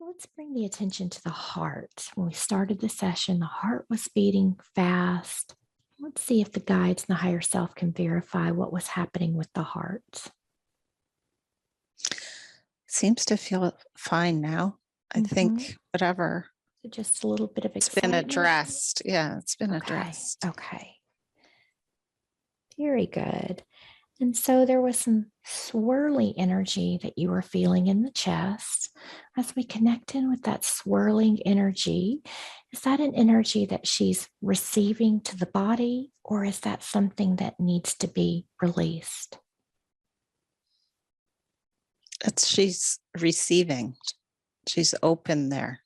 Let's bring the attention to the heart. When we started the session, the heart was beating fast. Let's see if the guides and the higher self can verify what was happening with the heart. Seems to feel fine now. I Mm-hmm. think whatever, So just a little bit of it's been excitement. addressed. Yeah, it's been Okay. addressed. Okay. Very good. And so there was some swirly energy that you were feeling in the chest. As we connect in with that swirling energy, is that an energy that she's receiving to the body, or is that something that needs to be released? She's receiving. She's open there.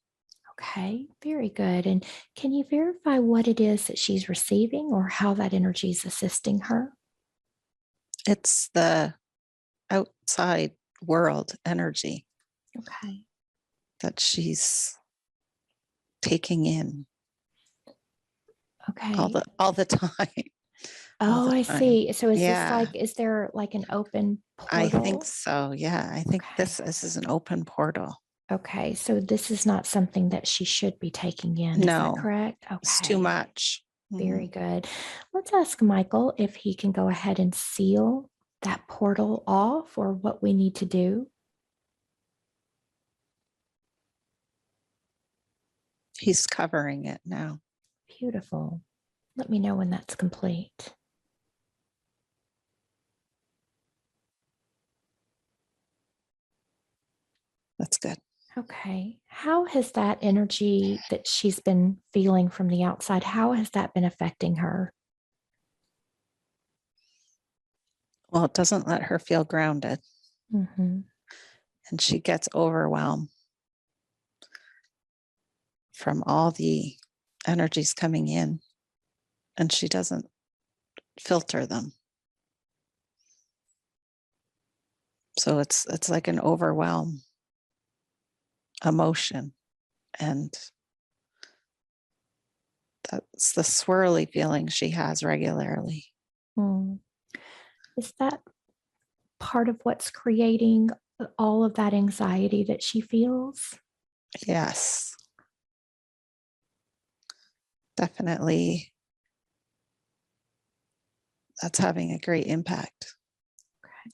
Okay, very good. And can you verify what it is that she's receiving or how that energy is assisting her? It's the outside world energy Okay. that she's taking in Okay. all the time. All Oh, the I time. see. So Yeah, is there like an open I think portal? so. Yeah, I think Okay. this is an open portal. Okay. So this is not something that she should be taking in. Is that No, correct? it's too Okay. much. Very Mhm. good. Let's ask Michael if he can go ahead and seal that portal off or what we need to do. He's covering it now. Beautiful. Let me know when that's complete. That's good. Okay. How has that energy that she's been feeling from the outside, how has that been affecting her? Well, it doesn't let her feel grounded, Mm-hmm. and she gets overwhelmed from all the energies coming in, and she doesn't filter them. So it's like an overwhelm emotion, and that's the swirly feeling she has regularly. Hmm. Is that part of what's creating all of that anxiety that she feels? Yes, definitely. That's having a great impact. Okay.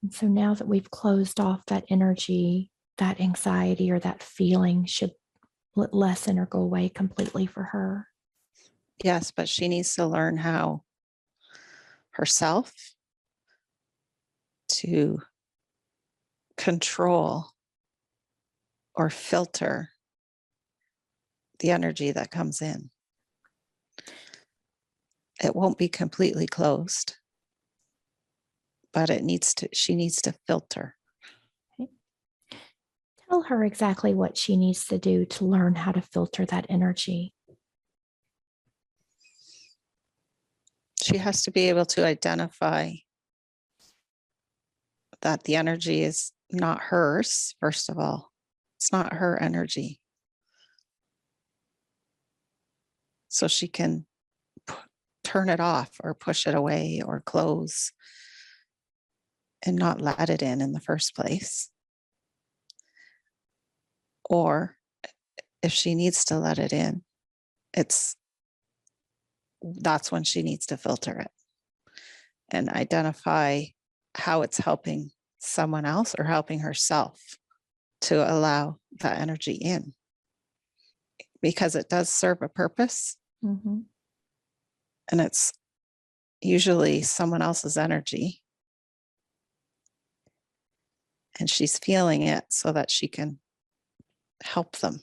And so now that we've closed off that energy, that anxiety or that feeling should lessen or go away completely for her. Yes, but she needs to learn how herself to control or filter the energy that comes in. It won't be completely closed, but she needs to filter. Okay. Tell her exactly what she needs to do to learn how to filter that energy. She has to be able to identify that the energy is not hers, first of all. It's not her energy. So she can p- turn it off or push it away or close and not let it in the first place. Or if she needs to let it in, it's that's when she needs to filter it and identify how it's helping someone else or helping herself to allow that energy in, because it does serve a purpose, Mm-hmm. and it's usually someone else's energy, and she's feeling it so that she can help them.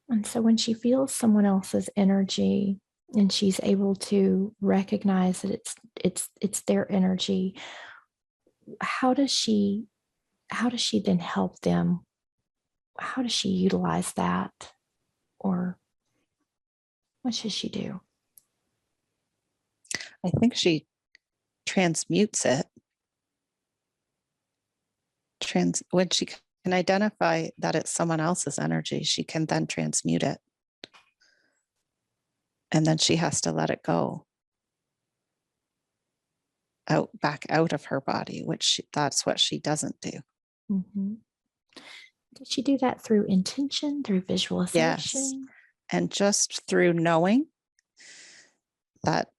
And so when she feels someone else's energy and she's able to recognize that it's their energy, how does she then help them? How does she utilize that? Or what should she do? I think she transmutes it. When she can identify that it's someone else's energy, she can then transmute it. And then she has to let it go back out of her body, which that's what she doesn't do. Mhm. Did she do that through intention, through Yes. visualization? And just through knowing that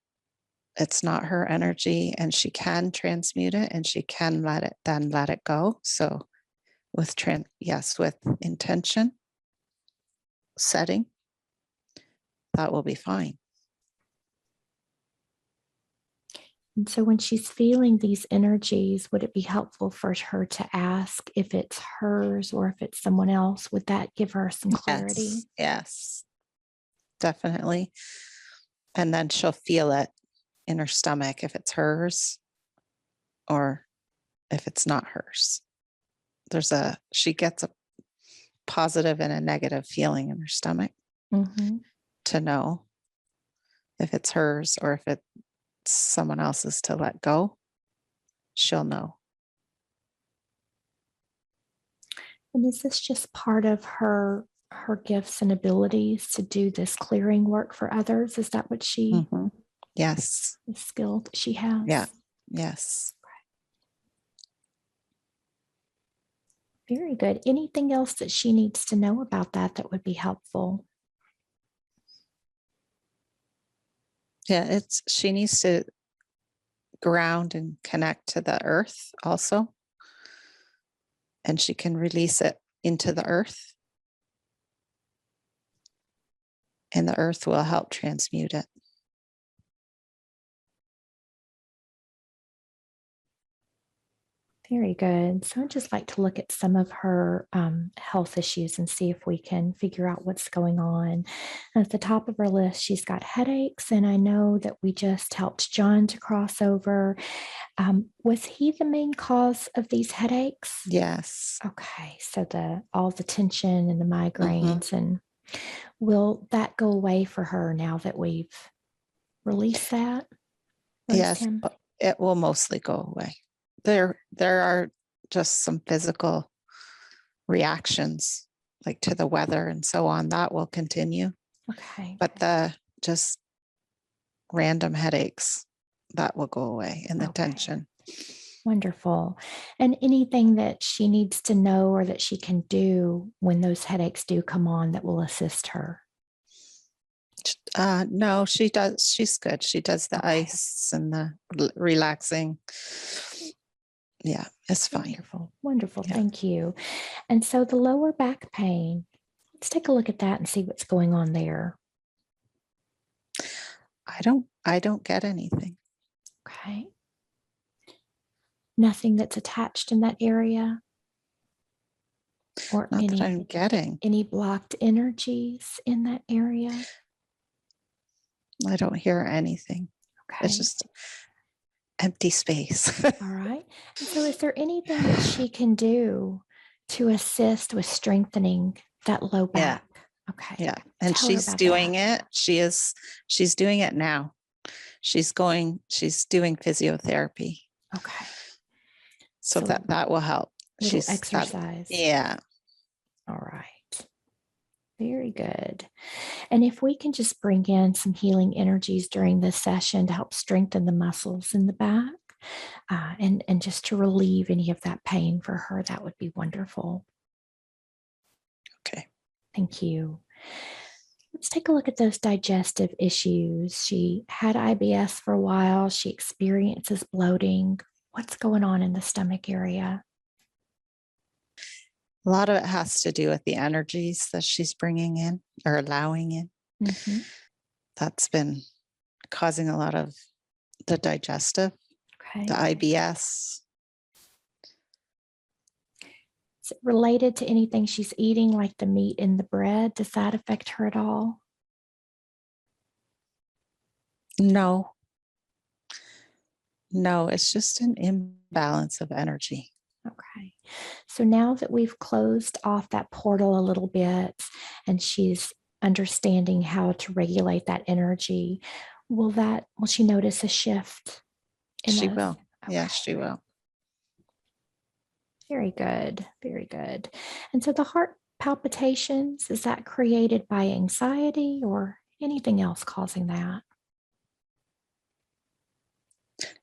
it's not her energy and she can transmute it and she can let it go. So with intention setting, that will be fine. And so when she's feeling these energies, would it be helpful for her to ask if it's hers or if it's someone else? Would that give her some clarity? Yes, definitely. And then she'll feel it in her stomach if it's hers or if it's not hers. She gets a positive and a negative feeling in her stomach Mhm. to know if it's hers or if it's someone else's to let go. She'll know. And is this just part of her gifts and abilities to do this clearing work for others? Is that what she Mhm. Yes. is skilled she has? Yeah. Yes. Very good. Anything else that she needs to know about that would be helpful? Yeah, she needs to ground and connect to the earth also. And she can release it into the earth. And the earth will help transmute it. Very good. So I'd just like to look at some of her health issues and see if we can figure out what's going on. At the top of her list, she's got headaches, and I know that we just helped John to cross over. Was he the main cause of these headaches? Yes. Okay, so all the tension and the Mhm. migraines, and will that go away for her now that we've released Yes, him? it will mostly go away. There are just some physical reactions like to the weather and so on that will continue, Okay, but the just random headaches that will go away and the okay. tension. Wonderful. And anything that she needs to know or that she can do when those headaches do come on that will assist her? No, she does. She's good. She does the Okay. ice and the relaxing. Yeah, it's fine. Wonderful. Wonderful. Yeah. Thank you. And so the lower back pain, let's take a look at that and see what's going on there. I don't get anything. Okay. Nothing that's attached in that area or Not that I'm getting. any blocked energies in that area. I don't hear anything. It's Okay. just empty space. All right. And so is there anything that she can do to assist with strengthening that low Yeah. back? Okay. Yeah. And Tell her she's about doing that. it. She's doing it now. She's doing physiotherapy. Okay. So So that will help. little exercise. Yeah. All right. Very good. And if we can just bring in some healing energies during this session to help strengthen the muscles in the back and just to relieve any of that pain for her, that would be wonderful. Okay. Thank you. Let's take a look at those digestive issues. She had IBS for a while. She experiences bloating. What's going on in the stomach area? A lot of it has to do with the energies that she's bringing in or allowing in. Mm-hmm. That's been causing a lot of the digestive, Okay. the IBS. Is it related to anything she's eating, like the meat in the bread? Does that affect her at all? No, no, it's just an imbalance of energy. Okay. So now that we've closed off that portal a little bit and she's understanding how to regulate that energy, will she notice a shift in She those? will. Okay. Yes, she will. Very good. Very good. And so the heart palpitations, is that created by anxiety or anything else causing that?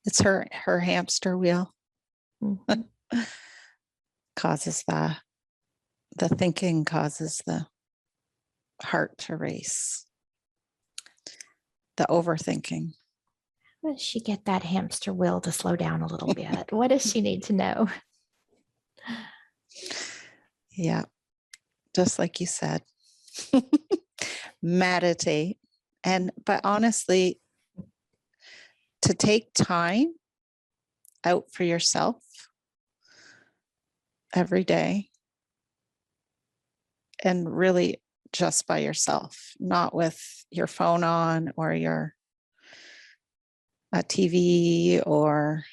It's her hamster wheel. Mhm. causes the thinking causes the heart to race, the overthinking. How does she get that hamster wheel to slow down a little bit? What does she need to know? Yeah, just like you said, meditate. But honestly, to take time out for yourself every day, and really just by yourself, not with your phone on or your TV or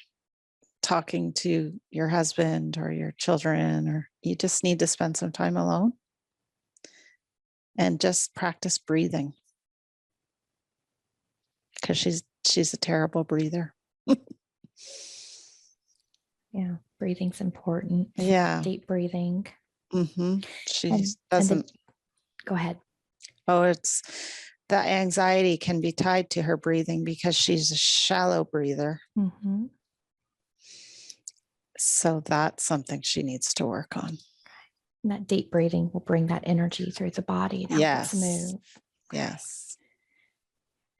talking to your husband or your children, or you just need to spend some time alone and just practice breathing, because she's a terrible breather. Yeah, breathing's important. Yeah. Deep breathing. She And doesn't. Go ahead. Oh, it's that anxiety can be tied to her breathing because she's a shallow breather. Mm-hmm. So that's something she needs to work on. And that deep breathing will bring that energy through the body and help us move. Yes.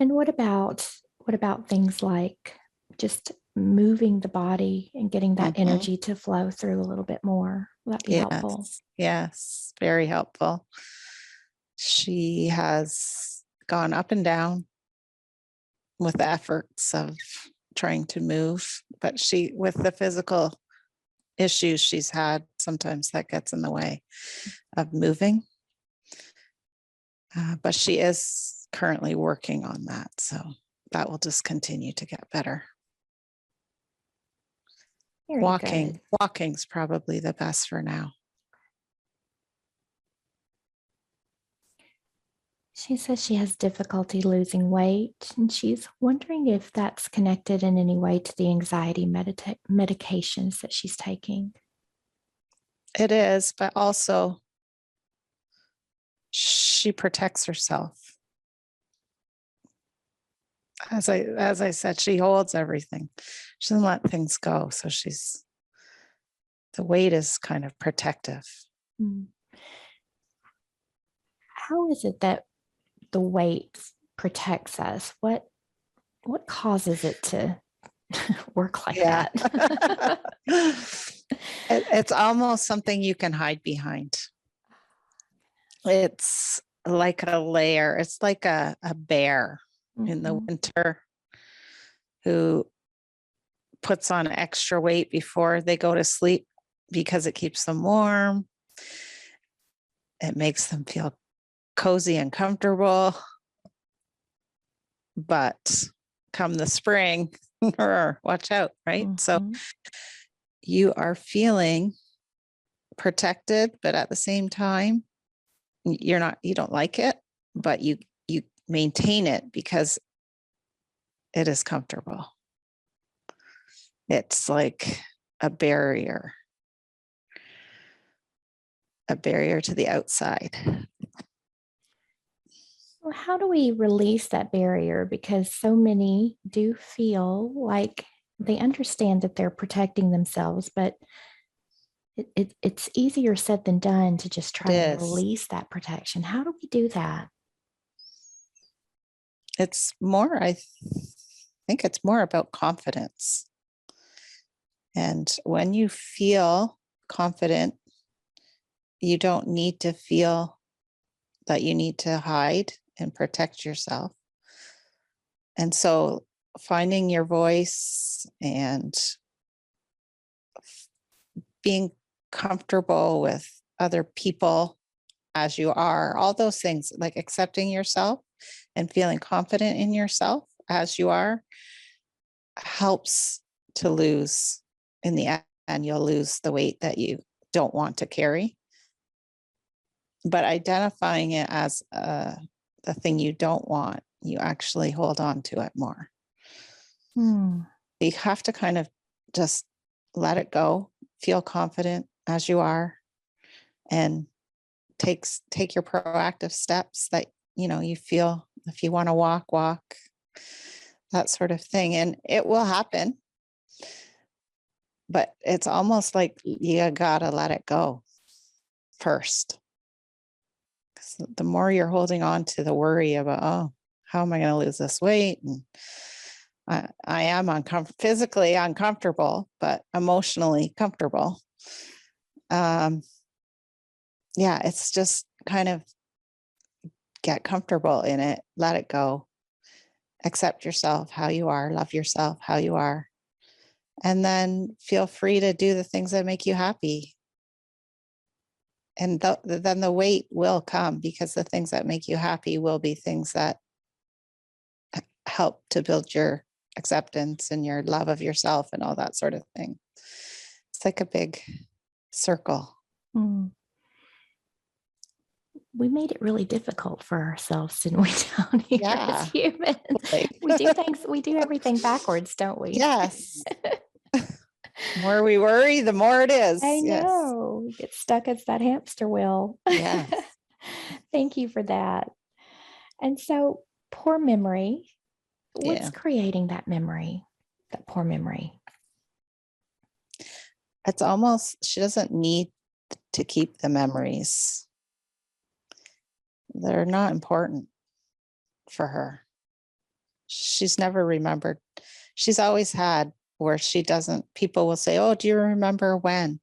And what about things like just moving the body and getting that energy to flow through a little bit more? Will that be helpful? Yes, very helpful. She has gone up and down with the efforts of trying to move, but with the physical issues she's had, sometimes that gets in the way of moving. But she is currently working on that, so that will just continue to get better. Very good. Walking's probably the best for now. She says she has difficulty losing weight, and she's wondering if that's connected in any way to the anxiety medications that she's taking. It is, but also she protects herself. As I said, she holds everything. She doesn't let things go. So the weight is kind of protective. How is it that the weight protects us? What causes it to work like that? It's almost something you can hide behind. It's like a layer. It's like a bear in the winter who puts on extra weight before they go to sleep because it keeps them warm. It makes them feel cozy and comfortable. But come the spring, watch out, right? So you are feeling protected, but at the same time, you don't like it, but you maintain it because it is comfortable. It's like a barrier to the outside. Well, how do we release that barrier? Because so many do feel like they understand that they're protecting themselves, but it's easier said than done to just try to release that protection. How do we do that? It's more, I think it's more about confidence. And when you feel confident, you don't need to feel that you need to hide and protect yourself. And so finding your voice and being comfortable with other people as you are, all those things, like accepting yourself and feeling confident in yourself as you are, helps to lose. In the end, you'll lose the weight that you don't want to carry. But identifying it as the thing you don't want, you actually hold on to it more. You have to kind of just let it go, feel confident as you are, and take your proactive steps that you feel. If you want to walk, that sort of thing, and it will happen. but it's almost like you gotta let it go first. 'Cause the more you're holding on to the worry about, oh, how am I going to lose this weight? And I am physically uncomfortable, but emotionally comfortable. Yeah, it's just kind of get comfortable in it, let it go, accept yourself how you are, love yourself how you are, and then feel free to do the things that make you happy. And then the weight will come, because the things that make you happy will be things that help to build your acceptance and your love of yourself and all that sort of thing. It's like a big circle. Mm. We made it really difficult for ourselves, didn't we, down here Yeah. as humans? Like, We do everything backwards, don't we? yes. The more we worry, the more it is. I Yes. know. We get stuck as that hamster wheel. Yes. Thank you for that. And so, poor memory, what's Yeah. creating that memory, that poor memory? It's almost, she doesn't need to keep the memories. They're not important for her. She's never remembered. She's always had where she doesn't, people will say, oh, do you remember when?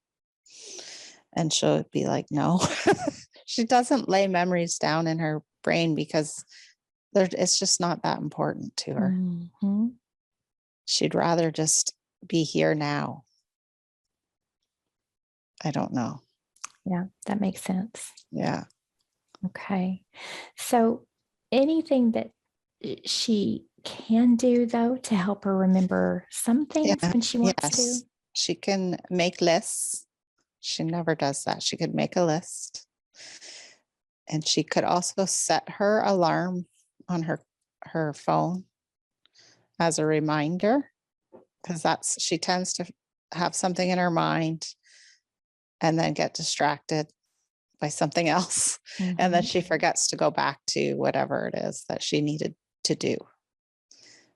And she'll be like, no. She doesn't lay memories down in her brain because it's just not that important to her. Mm-hmm. She'd rather just be here now. I don't know. Yeah, that makes sense. Yeah. Okay. So, anything that she can do, though, to help her remember some things Yeah. when she wants to? Yes. She can make lists. She never does that. She could make a list. And she could also set her alarm on her phone as a reminder, because she tends to have something in her mind and then get distracted by something else. Mm-hmm. And then she forgets to go back to whatever it is that she needed to do,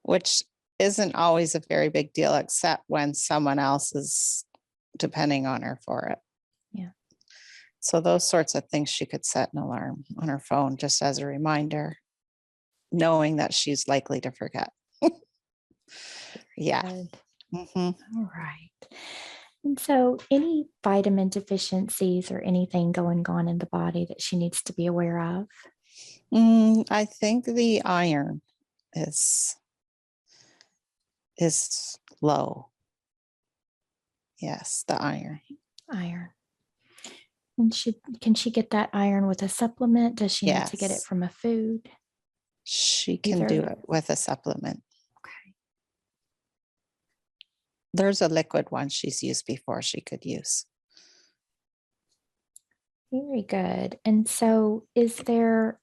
which isn't always a very big deal, except when someone else is depending on her for it. Yeah. So those sorts of things, she could set an alarm on her phone just as a reminder, knowing that she's likely to forget. Yeah. All right. And so, any vitamin deficiencies or anything going on in the body that she needs to be aware of? I think the iron is low. Yes, the iron. Iron. And can she get that iron with a supplement? Does she need to get it Yes, from a food? she can do Either. it with a supplement. Okay. There's a liquid one she's used before she could use. Very good. And so, is there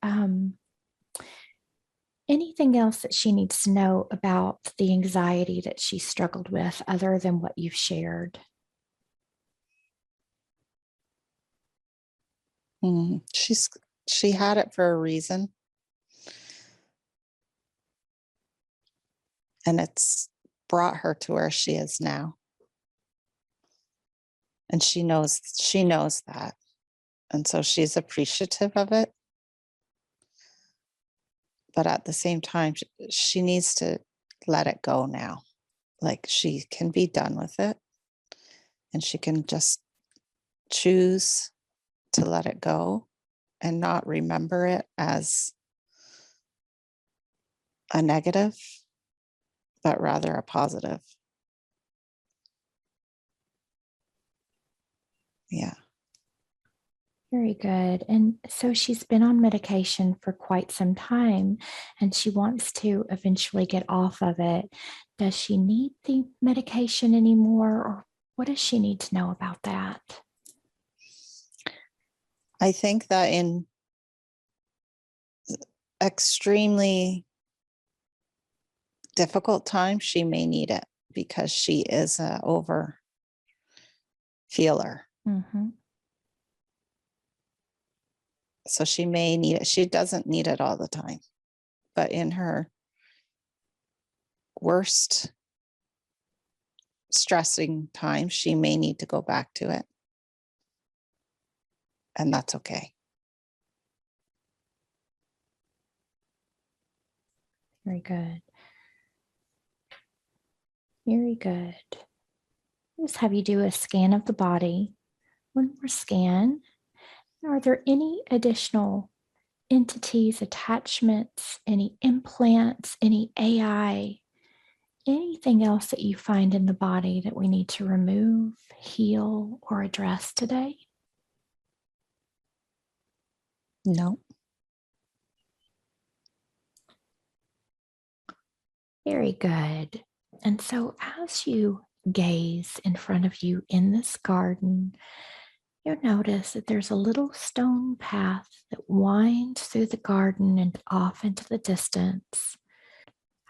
anything else that she needs to know about the anxiety that she struggled with other than what you've shared? She had it for a reason, and it's brought her to where she is now. And she knows that. And so she's appreciative of it. But at the same time, she needs to let it go now. Like, she can be done with it, and she can just choose to let it go and not remember it as a negative, but rather a positive. Yeah. Very good. And so she's been on medication for quite some time and she wants to eventually get off of it. Does she need the medication anymore, or what does she need to know about that? I think that in extremely difficult times, she may need it because she is an over feeler. Mm-hmm. So she may need it. She doesn't need it all the time, but in her worst stressing times, she may need to go back to it. And that's okay. Very good. Very good. Just have you do a scan of the body. One more scan. Are there any additional entities, attachments, any implants, any AI, anything else that you find in the body that we need to remove, heal, or address today? No. Very good. And so as you gaze in front of you in this garden, you'll notice that there's a little stone path that winds through the garden and off into the distance.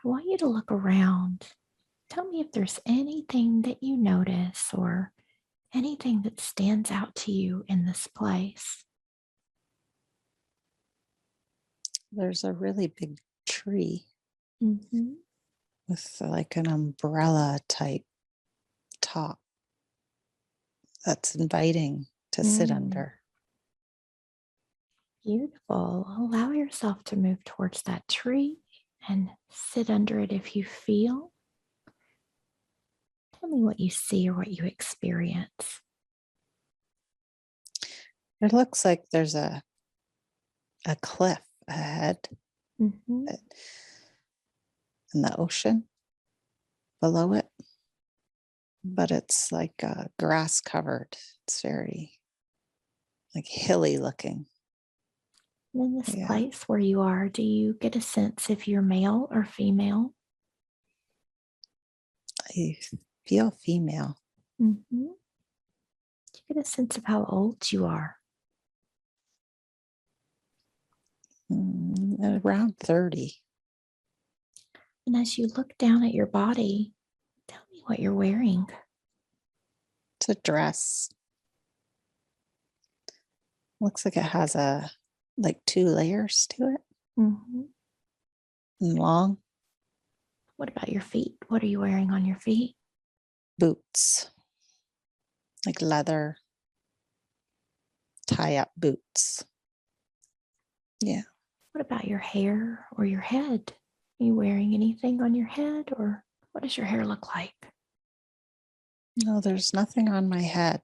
I want you to look around. Tell me if there's anything that you notice or anything that stands out to you in this place. There's a really big tree Mm-hmm. with like an umbrella type top that's inviting to sit under. Beautiful. Allow yourself to move towards that tree and sit under it if you feel. Tell me what you see or what you experience. It looks like there's a cliff ahead Mm-hmm. and the ocean below it, but it's like grass covered. It's very like hilly looking. In this Yeah, place where you are, do you get a sense if you're male or female? I feel female. Mm-hmm. Do you get a sense of how old you are? Around 30. And as you look down at your body, tell me what you're wearing. It's a dress. Looks like it has like 2 layers to it. Mm-hmm. And long What about your feet? What are you wearing on your feet? boots, like leather tie up boots. Yeah. What about your hair or your head? Are you wearing anything on your head, or what does your hair look like? No, there's nothing on my head,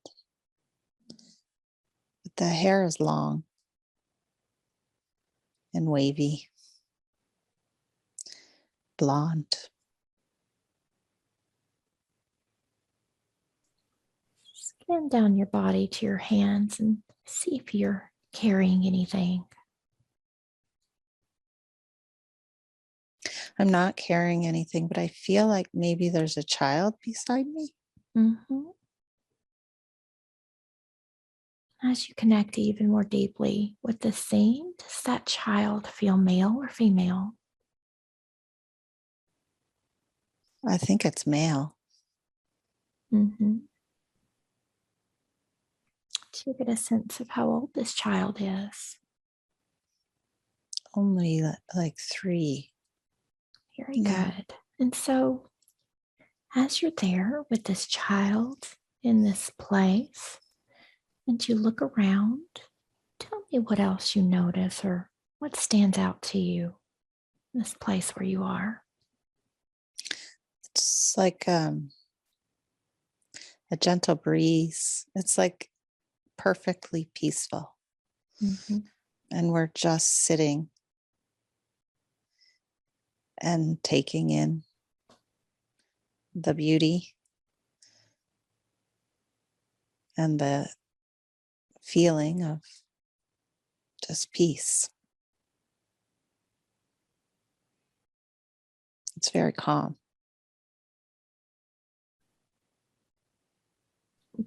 but the hair is long and wavy, blonde. Scan down your body to your hands and see if you're carrying anything. I'm not carrying anything, but I feel like maybe there's a child beside me. Mm-hmm. As you connect even more deeply with the scene, does that child feel male or female? I think it's male. Mm-hmm. Do you get a sense of how old this child is? Only like 3. Very Yeah. good. And so, as you're there with this child in this place, and you look around, tell me what else you notice or what stands out to you in this place where you are. It's like a gentle breeze. It's like perfectly peaceful. Mm-hmm. And we're just sitting and taking in the beauty and the feeling of just peace. It's very calm.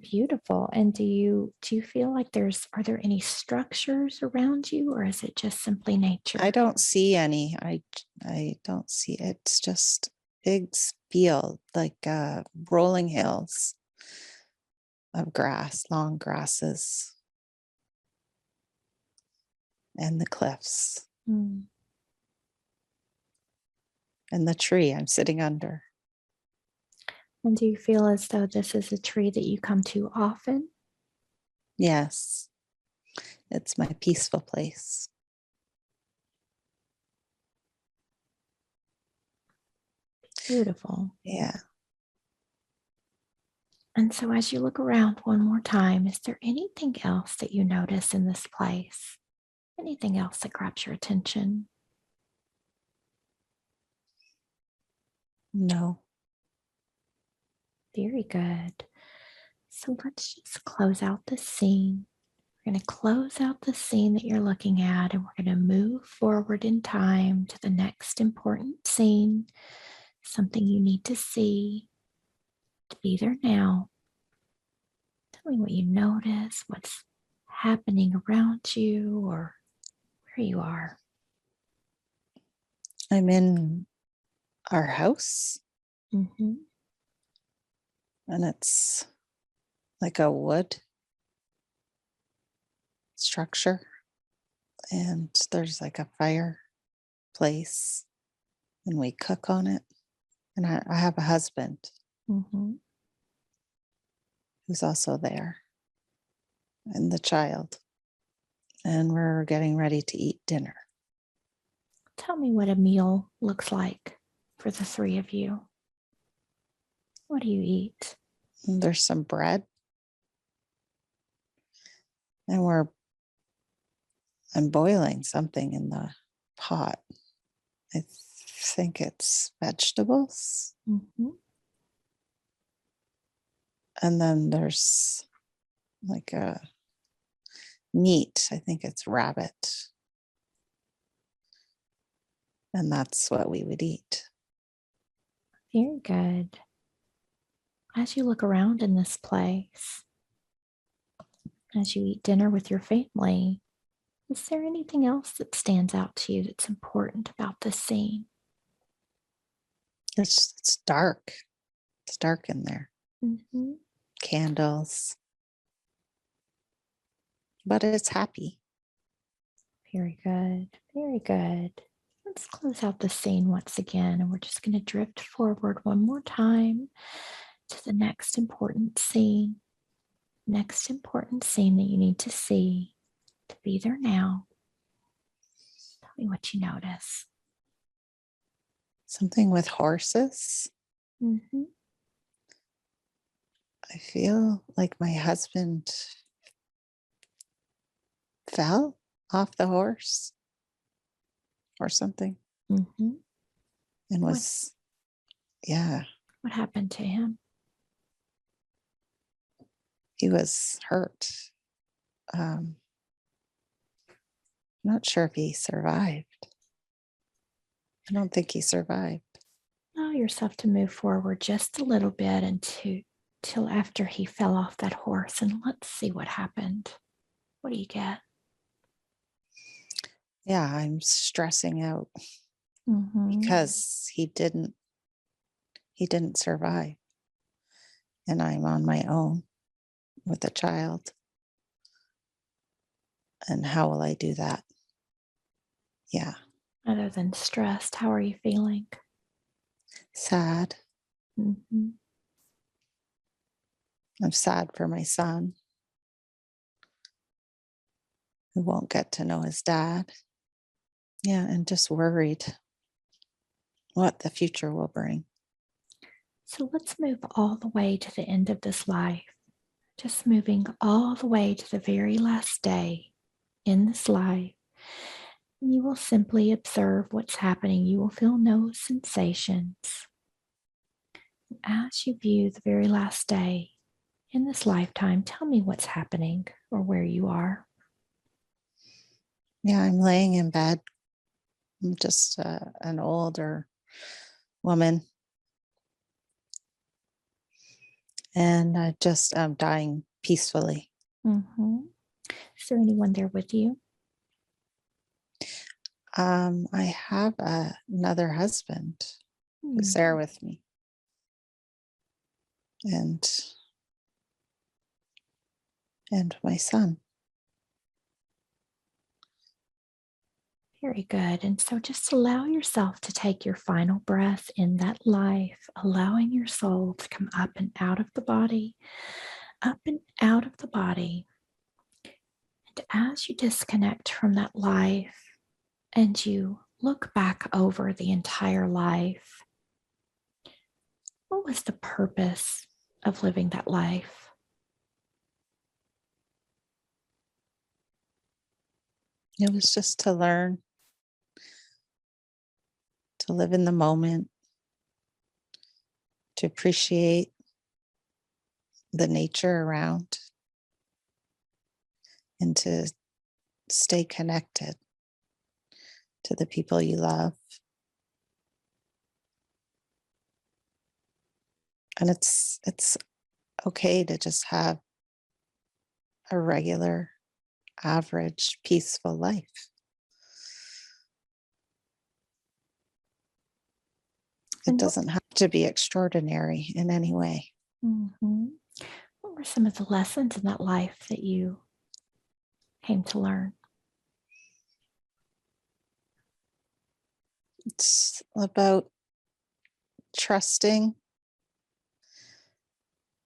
Beautiful. And do you feel like are there any structures around you, or is it just simply nature? I don't see any. I don't see it. It's just big field, like rolling hills of grass, long grasses, and the cliffs Mm. and the tree I'm sitting under. And do you feel as though this is a tree that you come to often? Yes, it's my peaceful place. Beautiful. Yeah. And so, as you look around one more time, is there anything else that you notice in this place? Anything else that grabs your attention? No. Very good. So, let's just close out the scene. We're going to close out the scene that you're looking at, and we're going to move forward in time to the next important scene, something you need to see, to be there now. Tell me what you notice, what's happening around you, or where you are. I'm in our house, Mm-hmm. and it's like a wood structure, and there's like a fireplace, and we cook on it. And I have a husband Mm-hmm. who's also there, and the child, and we're getting ready to eat dinner. Tell me what a meal looks like for the three of you. What do you eat? And there's some bread, and I'm boiling something in the pot. I think it's vegetables. Mm-hmm. And then there's like a meat. I think it's rabbit. And that's what we would eat. Very good. As you look around in this place, as you eat dinner with your family, is there anything else that stands out to you that's important about this scene? It's dark. It's dark in there. Mm-hmm. Candles. But it's happy. Very good. Very good. Let's close out the scene once again, and we're just going to drift forward one more time to the next important scene. Next important scene that you need to see, to be there now. Tell me what you notice. Something with horses. Mm-hmm. I feel like my husband fell off the horse or something Mm-hmm. and What was, yeah, what happened to him? he was hurt. Not sure if he survived. I don't think he survived. Allow yourself to move forward just a little bit till after he fell off that horse, and let's see what happened. What do you get? Yeah, I'm stressing out Mm-hmm. because he didn't survive, and I'm on my own with a child. And how will I do that? Yeah, Other than stressed, how are you feeling? sad. Mm-hmm. I'm sad for my son who won't get to know his dad. Yeah, and just worried what the future will bring. So let's move all the way to the end of this life, just moving all the way to the very last day in this life. And you will simply observe what's happening. You will feel no sensations. As you view the very last day in this lifetime, tell me what's happening or where you are. Yeah, I'm laying in bed. I'm just an older woman, and I just am dying peacefully. Mm-hmm. Is there anyone there with you? I have another husband who's Hmm. there with me, and my son. Very good. And so just allow yourself to take your final breath in that life, allowing your soul to come up and out of the body, up and out of the body. And as you disconnect from that life and you look back over the entire life, what was the purpose of living that life? It was just to learn to live in the moment, to appreciate the nature around, and to stay connected to the people you love. And it's okay to just have a regular, average, peaceful life. It And doesn't have to be extraordinary in any way. Mhm. What were some of the lessons in that life that you came to learn? It's about trusting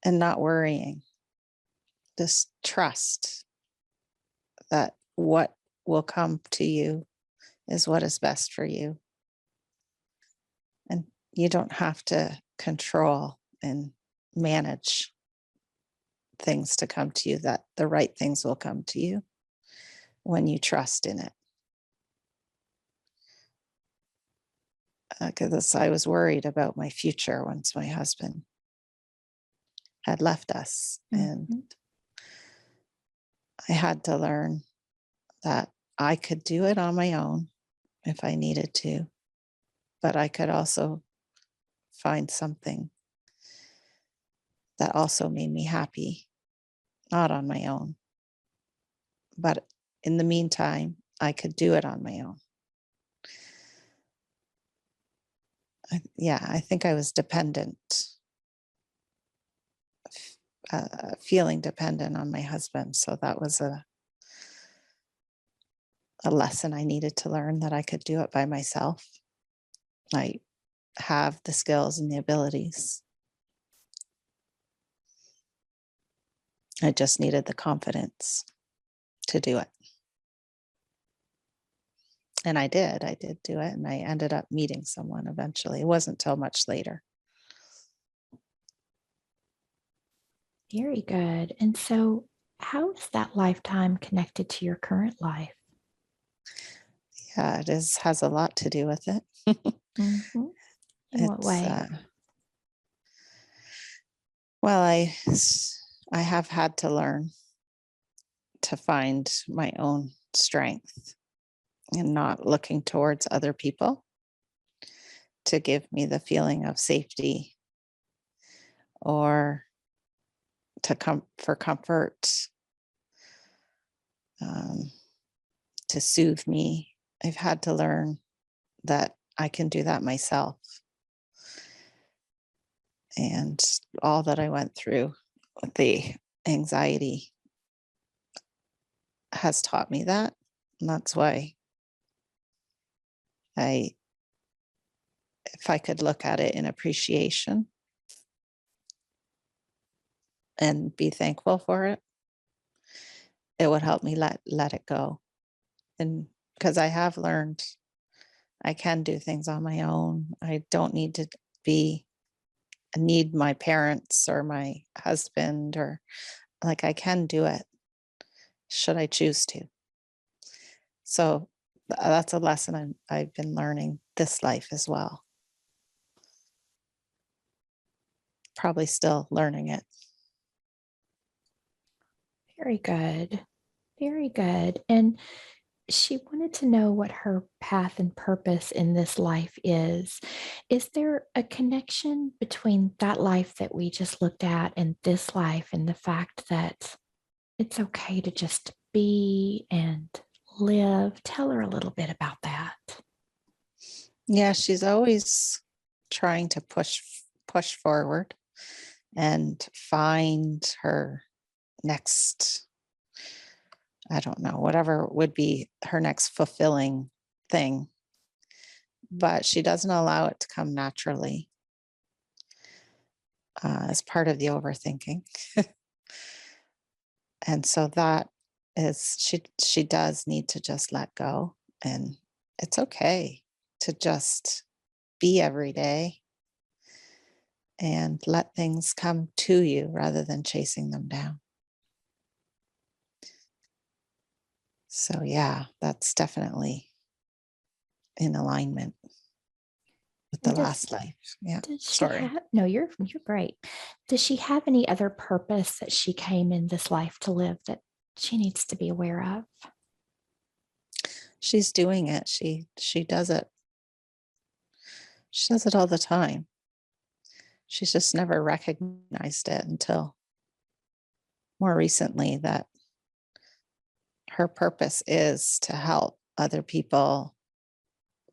and not worrying. Just trust that what will come to you is what is best for you. And you don't have to control and manage things to come to you, that the right things will come to you when you trust in it. Because I was worried about my future once my husband had left us. And Mhm. I had to learn that I could do it on my own if I needed to, but I could also find something that also made me happy, not on my own. But in the meantime, I could do it on my own. I think I was dependent, feeling dependent on my husband. So that was a lesson I needed to learn, that I could do it by myself. I have the skills and the abilities. I just needed the confidence to do it. And I did. I did do it. And I ended up meeting someone eventually. It wasn't till much later. Very good. And so, how is that lifetime connected to your current life? Yeah, has a lot to do with it. Mhm. In what It's way? well, I have had to learn to find my own strength and not looking towards other people to give me the feeling of safety, or to come for comfort, um, to soothe me. I've had to learn that I can do that myself. And all that I went through with the anxiety has taught me that. And that's why I, if I could look at it in appreciation and be thankful for it, it would help me let it go. And because I have learned I can do things on my own. I don't need to be need my parents or my husband, or like, I can do it should I choose to. So that's a lesson I've been learning this life as well. Probably still learning it. Very good. Very good. And she wanted to know what her path and purpose in this life is. Is there a connection between that life that we just looked at and this life, and the fact that it's okay to just be and live? Tell her a little bit about that. Yeah, she's always trying to push forward and find her next, I don't know, whatever would be her next fulfilling thing, but she doesn't allow it to come naturally as part of the overthinking. And so that is, she does need to just let go, and it's okay to just be every day and let things come to you rather than chasing them down. So yeah, that's definitely in alignment with the And last life. Yeah. does she Sorry. have, no, you're great. Does she have any other purpose that she came in this life to live that she needs to be aware of? She's doing it. She does it. She does it all the time. She's just never recognized it until more recently, that her purpose is to help other people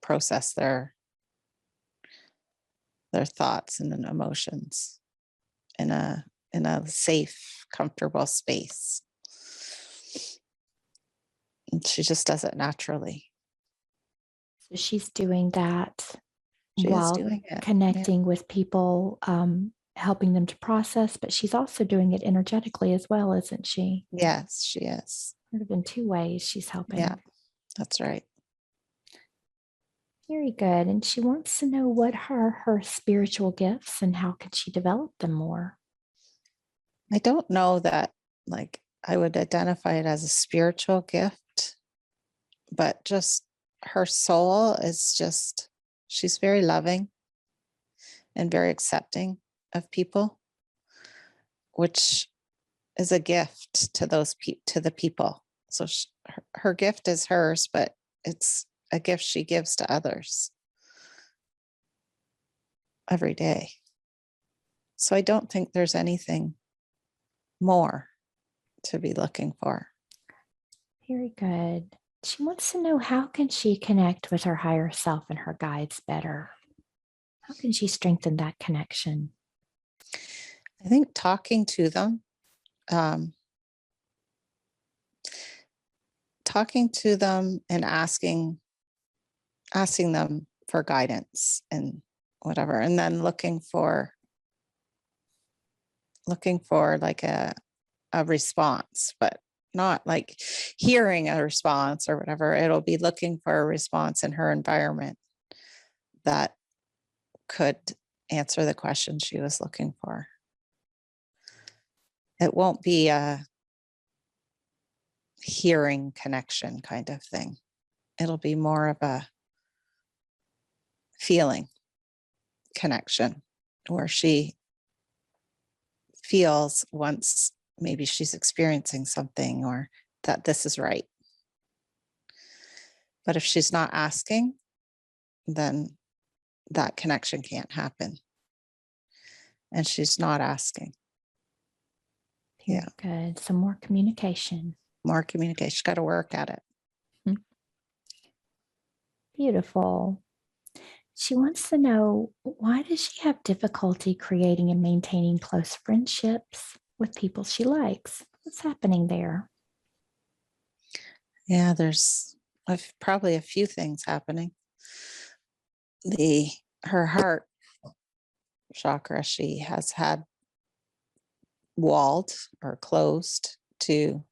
process their thoughts and emotions in a safe, comfortable space. And she just does it naturally. So she's doing that She is while doing it. Yeah. connecting with people, helping them to process, but she's also doing it energetically as well, isn't she? Yes, she is. Sort of in two ways she's Yeah, helping. that's right. Very good. And she wants to know what are her spiritual gifts and how can she develop them more? I don't know that, like, I would identify it as a spiritual gift, but just her soul is just, she's very loving and very accepting of people, which is a gift to to the people. So her gift is hers, but it's a gift she gives to others every day. So I don't think there's anything more to be looking for. Very good. She wants to know how can she connect with her higher self and her guides better? How can she strengthen that connection? I think talking to them, um, and asking them for guidance and whatever, and then looking for like a response, but not like hearing a response or whatever. It'll be looking for a response in her environment that could answer the question she was looking for. It won't be a hearing connection kind of thing. It'll be more of a feeling connection where she feels, once maybe she's experiencing something, or that this is right. But if she's not asking, then that connection can't happen. And she's not asking. Very Yeah. good. Some more communication. More communication. Got to work at it. Beautiful. She wants to know, why does she have difficulty creating and maintaining close friendships with people she likes? What's happening there? Yeah, there's probably a few things happening. Her heart chakra, she has had walled or closed to,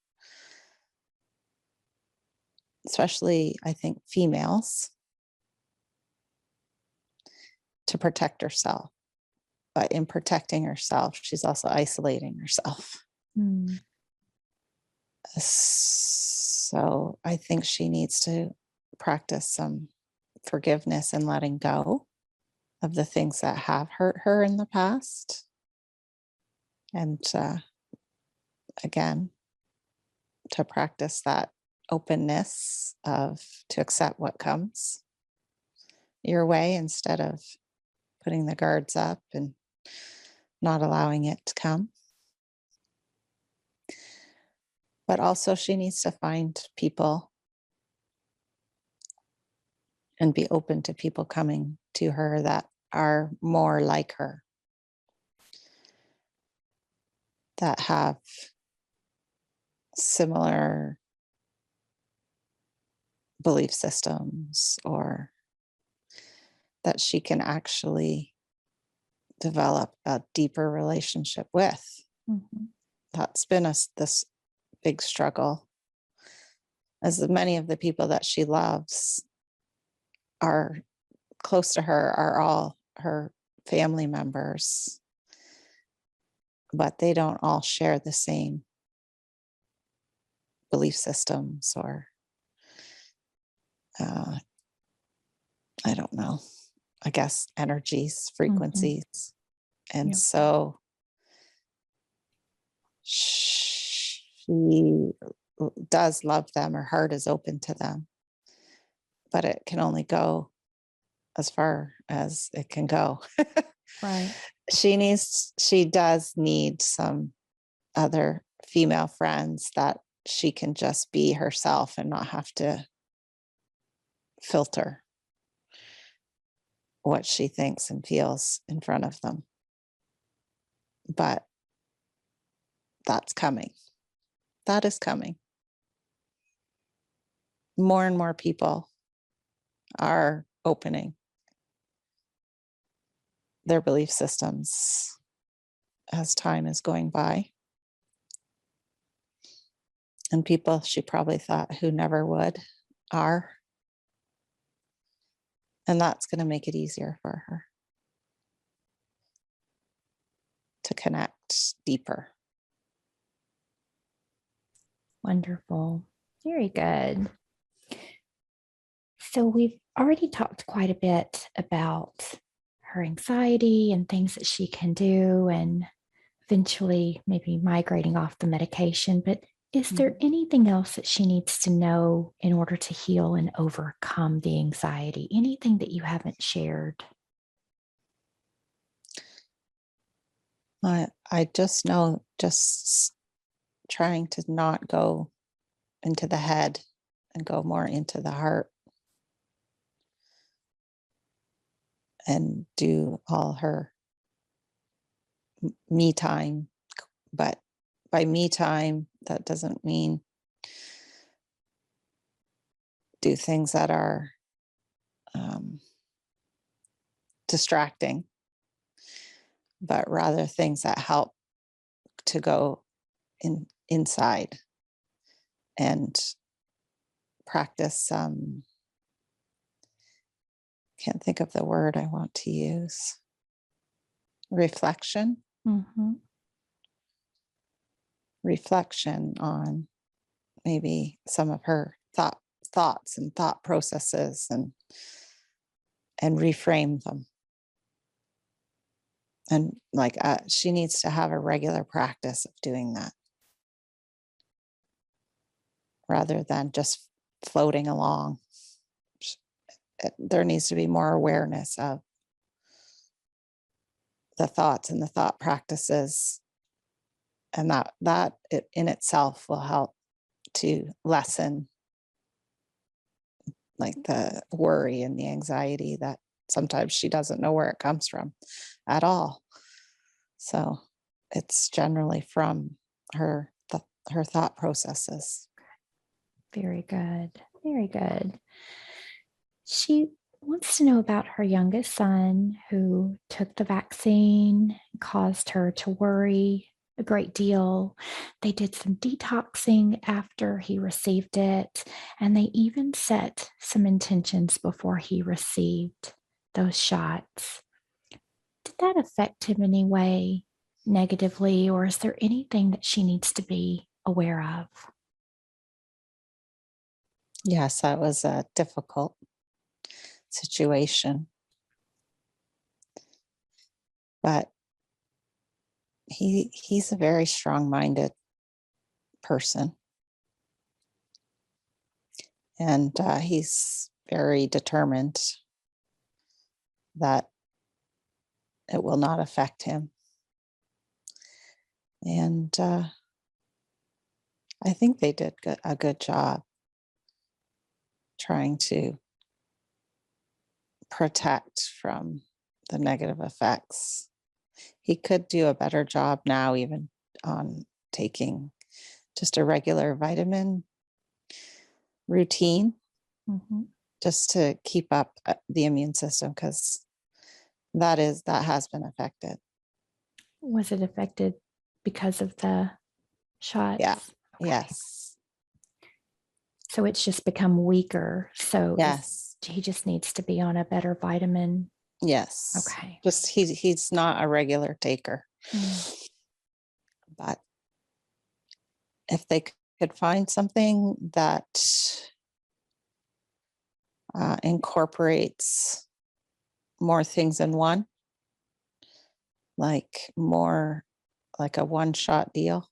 especially I think females, to protect herself. But in protecting herself, she's also isolating herself. Hmm. So I think she needs to practice some forgiveness and letting go of the things that have hurt her in the past. And again, to practice that openness to accept what comes your way instead of putting the guards up and not allowing it to come. But also, she needs to find people and be open to people coming to her that are more like her, that have similar belief systems, or that she can actually develop a deeper relationship with. Mhm. That's been this big struggle, as many of the people that she loves are close to her are all her family members, but they don't all share the same belief systems, or uh, I don't know, I guess energies, Mhm. frequencies. And Yep. so she does love them, her heart is open to them, but it can only go as far as it can go. Right. She does need some other female friends that she can just be herself and not have to filter what she thinks and feels in front of them. But that's coming. That is coming. More and more people are opening their belief systems as time is going by. And people she probably thought who never would are. And that's going to make it easier for her to connect deeper. Wonderful. Very good. So we've already talked quite a bit about her anxiety and things that she can do, and eventually maybe migrating off the medication. But is there anything else that she needs to know in order to heal and overcome the anxiety? Anything that you haven't shared? I just know, just trying to not go into the head and go more into the heart, and do all her me time. But by me time, that doesn't mean do things that are um, distracting, but rather things that help to go inside and practice. Can't think of the word I want to use. Reflection. Mm-hmm. Reflection on maybe some of her thoughts and thought processes, and reframe them. And like she needs to have a regular practice of doing that, rather than just floating along. There needs to be more awareness of the thoughts and the thought practices, and that it in itself will help to lessen like the worry and the anxiety that sometimes she doesn't know where it comes from at all. So it's generally from her her thought processes. Very good. Very good. She wants to know about her youngest son who took the vaccine, caused her to worry a great deal. They did some detoxing after he received it, and they even set some intentions before he received those shots. Did that affect him in any way negatively, or is there anything that she needs to be aware of? Yes, that was a difficult situation, but he's a very strong-minded person, and he's very determined that it will not affect him. And I think they did a good job trying to protect from the negative effects. He could do a better job now, even on taking just a regular vitamin routine, Mhm. just to keep up the immune system, because that has been affected. Was it affected because of the Yeah. shots? Okay. Yes. So it's just become weaker. So Yes. he just needs to be on a better vitamin. Yes. Okay. Just he's not a regular taker. Mm. But if they could find something that incorporates more things in one, like more like a one shot deal,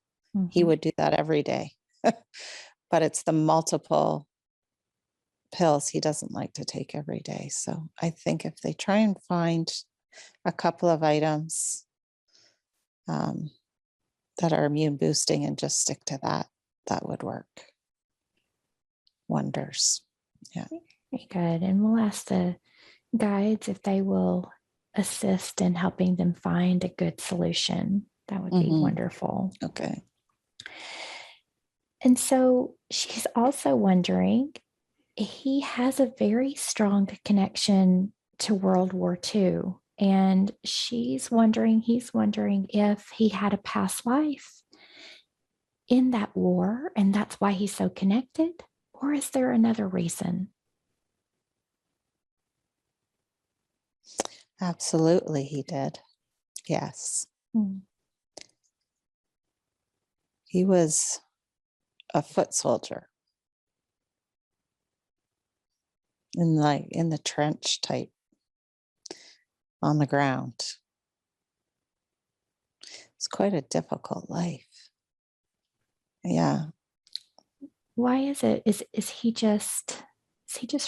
he Mhm. would do that every day. But it's the multiple pills he doesn't like to take every day. So I think if they try and find a couple of items um, that are immune boosting and just stick to that, that would work wonders. Yeah. Very good. And we'll ask the guides if they will assist in helping them find a good solution. That would be Hmm. wonderful. Okay. And so she's also wondering, he has a very strong connection to World War II. And he's wondering if he had a past life in that war and that's why he's so connected. Or is there another reason? Absolutely, he did. Yes. Hmm. He was a foot soldier in the trench type on the ground. It's quite a difficult life. Yeah. Why is it? Is he just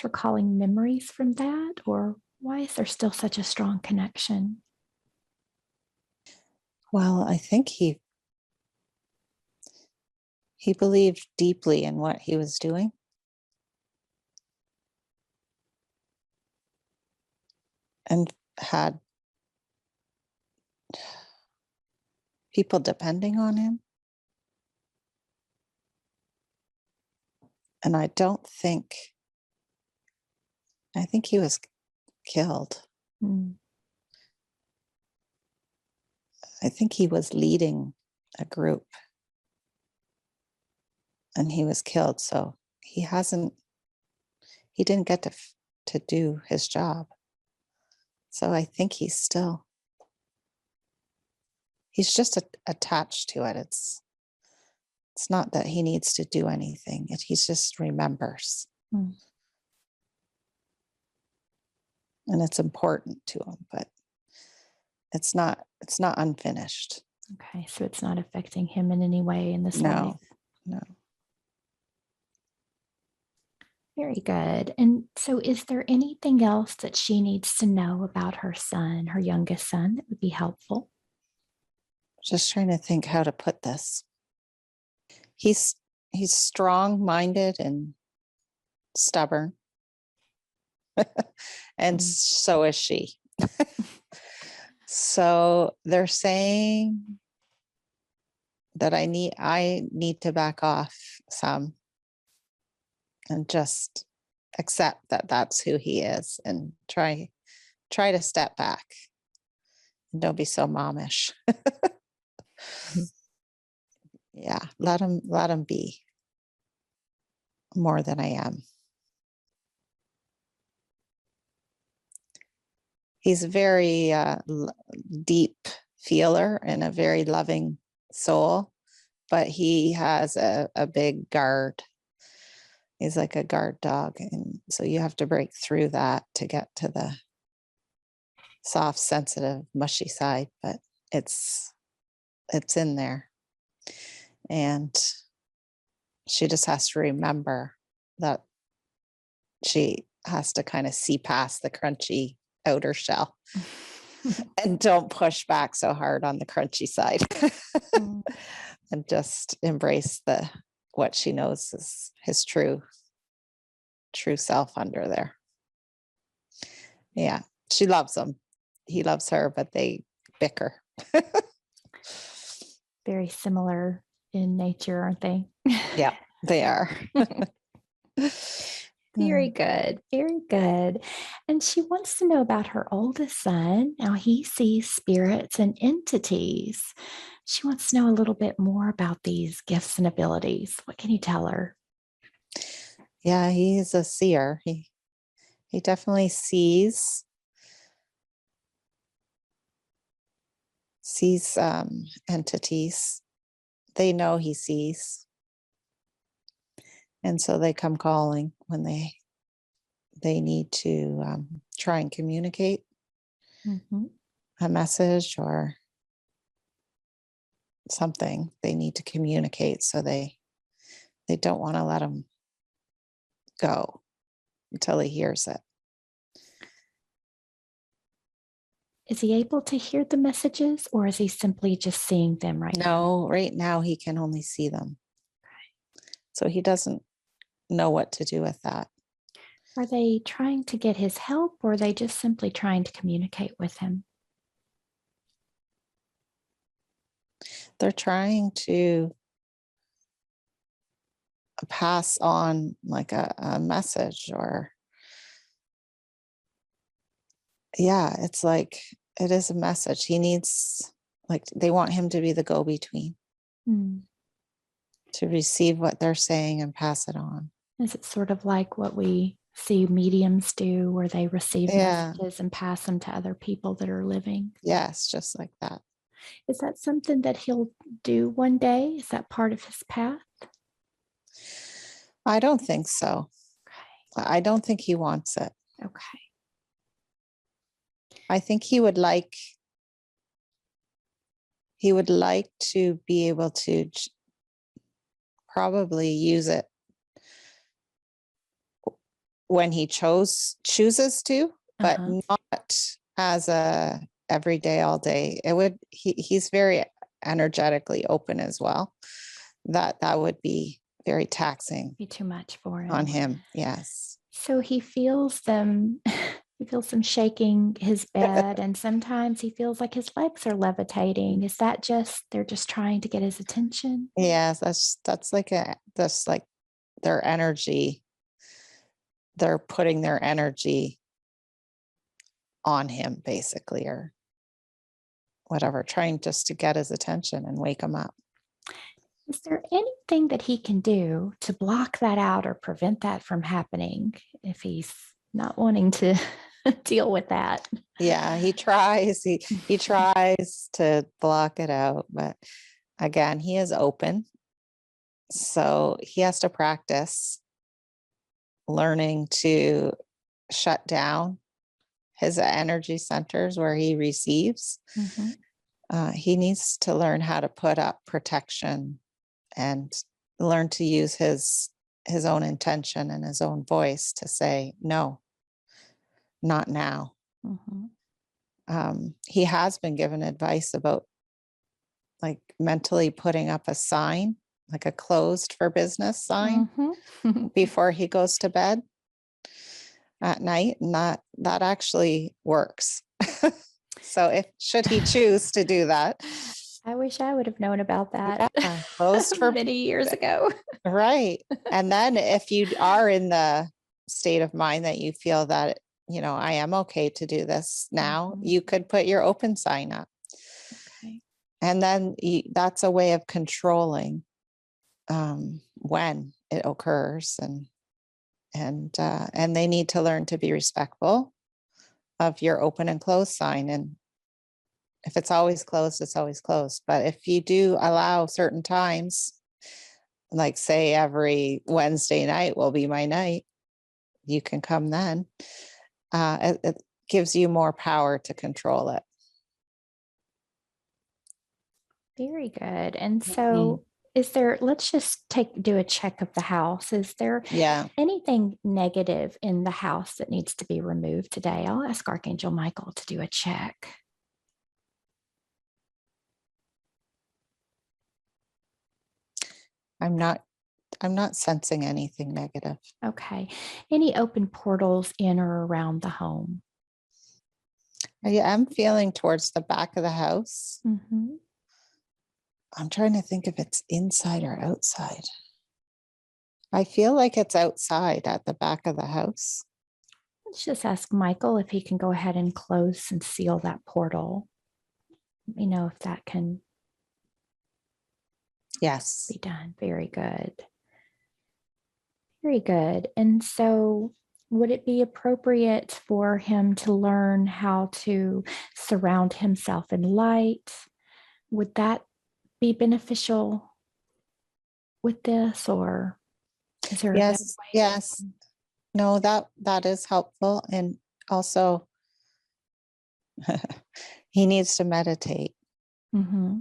recalling memories from that? Or why is there still such a strong connection? Well, I think he believed deeply in what he was doing and had people depending on him. And I think he was killed. Hmm. I think he was leading a group and he was killed. So he didn't get to do his job. So I think he's just attached to it. It's not that he needs to do anything. He just remembers, Hmm. and it's important to him, but it's not unfinished. Okay, so it's not affecting him in any way in this life. No, no. Very good. And so, is there anything else that she needs to know about her son, her youngest son, that would be helpful? Just trying to think how to put this. He's he's strong-minded and stubborn, and Mm. so is she. So they're saying that I need to back off some and just accept that that's who he is and try to step back and don't be so momish. Yeah, let him be more than I am. He's a very deep feeler and a very loving soul, but he has a big guard. He's like a guard dog, and so you have to break through that to get to the soft, sensitive, mushy side, but it's it's in there. And she just has to remember that she has to kind of see past the crunchy outer shell and don't push back so hard on the crunchy side Mm. and just embrace the what she knows is his true self under there. Yeah, she loves him. He loves her, but they bicker. Very similar in nature, aren't they? Yeah, they are. Very good. Very good. And she wants to know about her oldest son. Now he sees spirits and entities. She wants to know a little bit more about these gifts and abilities. What can you tell her? Yeah, he's a seer. He definitely sees entities. They know he sees, and so they come calling when they need to try and communicate Mhm. a message or something they need to communicate. So they don't want to let him go until he hears it. Is he able to hear the messages or is he simply just seeing them right now? No, right now he can only see them. So he doesn't know what to do with that. Are they trying to get his help or are they just simply trying to communicate with him? They're trying to pass on like a message or, yeah, it's like it is a message. He needs, like, they want him to be the go between Hmm. to receive what they're saying and pass it on. Is it sort of like what we see mediums do, where they receive Yeah. messages and pass them to other people that are living? Yes, just like that. Is that something that he'll do one day? Is that part of his path? I don't think so. I don't think he wants it. Okay. I think he would like to be able to probably use it when he chooses to, but Uh-huh. not as a every day, all day. He's very energetically open as well. That would be very taxing Be too much for on him. him. Yes. So he feels them. He feels them shaking his bed, and sometimes he feels like his legs are levitating. Is that just they're just trying to get his attention? Yes, that's like their energy. They're putting their energy on him basically, or whatever, trying just to get his attention and wake him up. Is there anything that he can do to block that out or prevent that from happening if he's not wanting to deal with that? Yeah, he tries to block it out, but again, he is open. So he has to practice learning to shut down his energy centers where he receives. Mhm. He needs to learn how to put up protection and learn to use his own intention and his own voice to say, no, not now. Mhm. He has been given advice about like mentally putting up a sign, like a closed for business sign Mhm. before he goes to bed at night. And that actually works. So if should he choose to do that, I wish I would have known about that yeah, closed for many years ago. right. And then if you are in the state of mind that you feel that, I am okay to do this now, Mhm. you could put your open sign up. Okay. And then that's a way of controlling when it occurs, and they need to learn to be respectful of your open and closed sign. And if it's always closed, it's always closed. But if you do allow certain times, like say every Wednesday night will be my night, you can come then. It gives you more power to control it. Very good. And Mhm. so let's just do a check of the house. Is there Yeah. anything negative in the house that needs to be removed today? I'll ask Archangel Michael to do a check. I'm not I'm not sensing anything negative. Okay. Any open portals in or around the home? I am feeling towards the back of the house. Mhm. I'm trying to think if it's inside or outside. I feel like it's outside at the back of the house. Let's just ask Michael if he can go ahead and close and seal that portal. Let me know if that can Yes. be done. Very good. Very good. And so, would it be appropriate for him to learn how to surround himself in light? Would that be beneficial with this, or is there a better Yes. way? Yes. No, that is helpful. And also he needs to meditate Mm-hmm.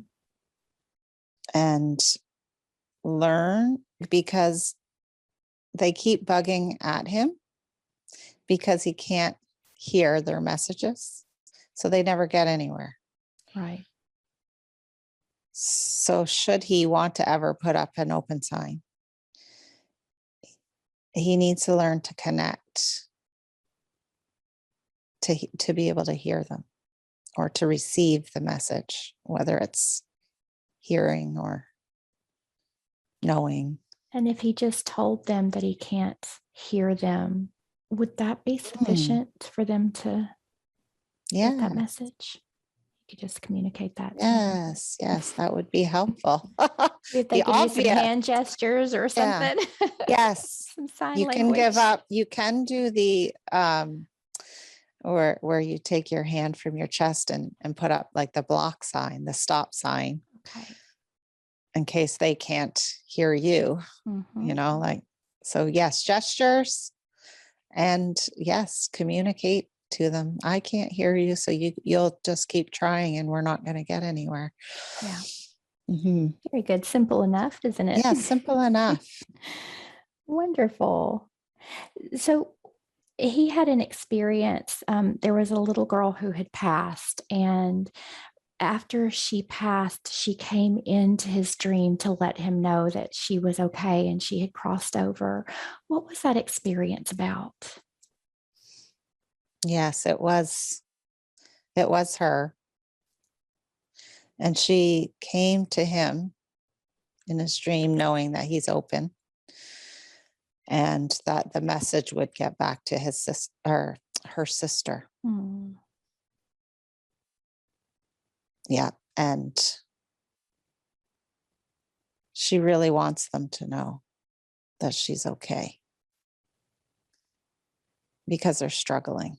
and learn, because they keep bugging at him because he can't hear their messages. So they never get anywhere. Right. So should he want to ever put up an open sign, he needs to learn to connect to be able to hear them or to receive the message, whether it's hearing or knowing. And if he just told them that he can't hear them, would that be sufficient for them to get that Yeah. message? You could just communicate that to them. Yes. Yes. That would be helpful. If they The could use some obvious. hand gestures or Yeah. something. Yes. Some sign You can give language. up. You can do the or where you take your hand from your chest and put up like the block sign, the stop sign, Okay. in case they can't hear you, Mm-hmm. like, so yes, gestures, and yes, communicate to them. I can't hear you, so you'll just keep trying and we're not going to get anywhere. Yeah. Hmm. Very good. Simple enough, isn't it? Yeah, simple enough. Wonderful. So he had an experience. There was a little girl who had passed, and after she passed, she came into his dream to let him know that she was okay and she had crossed over. What was that experience about? Yes, it was her, and she came to him in his dream knowing that he's open and that the message would get back to his sister or her sister. Hmm. Yeah. And she really wants them to know that she's okay because they're struggling.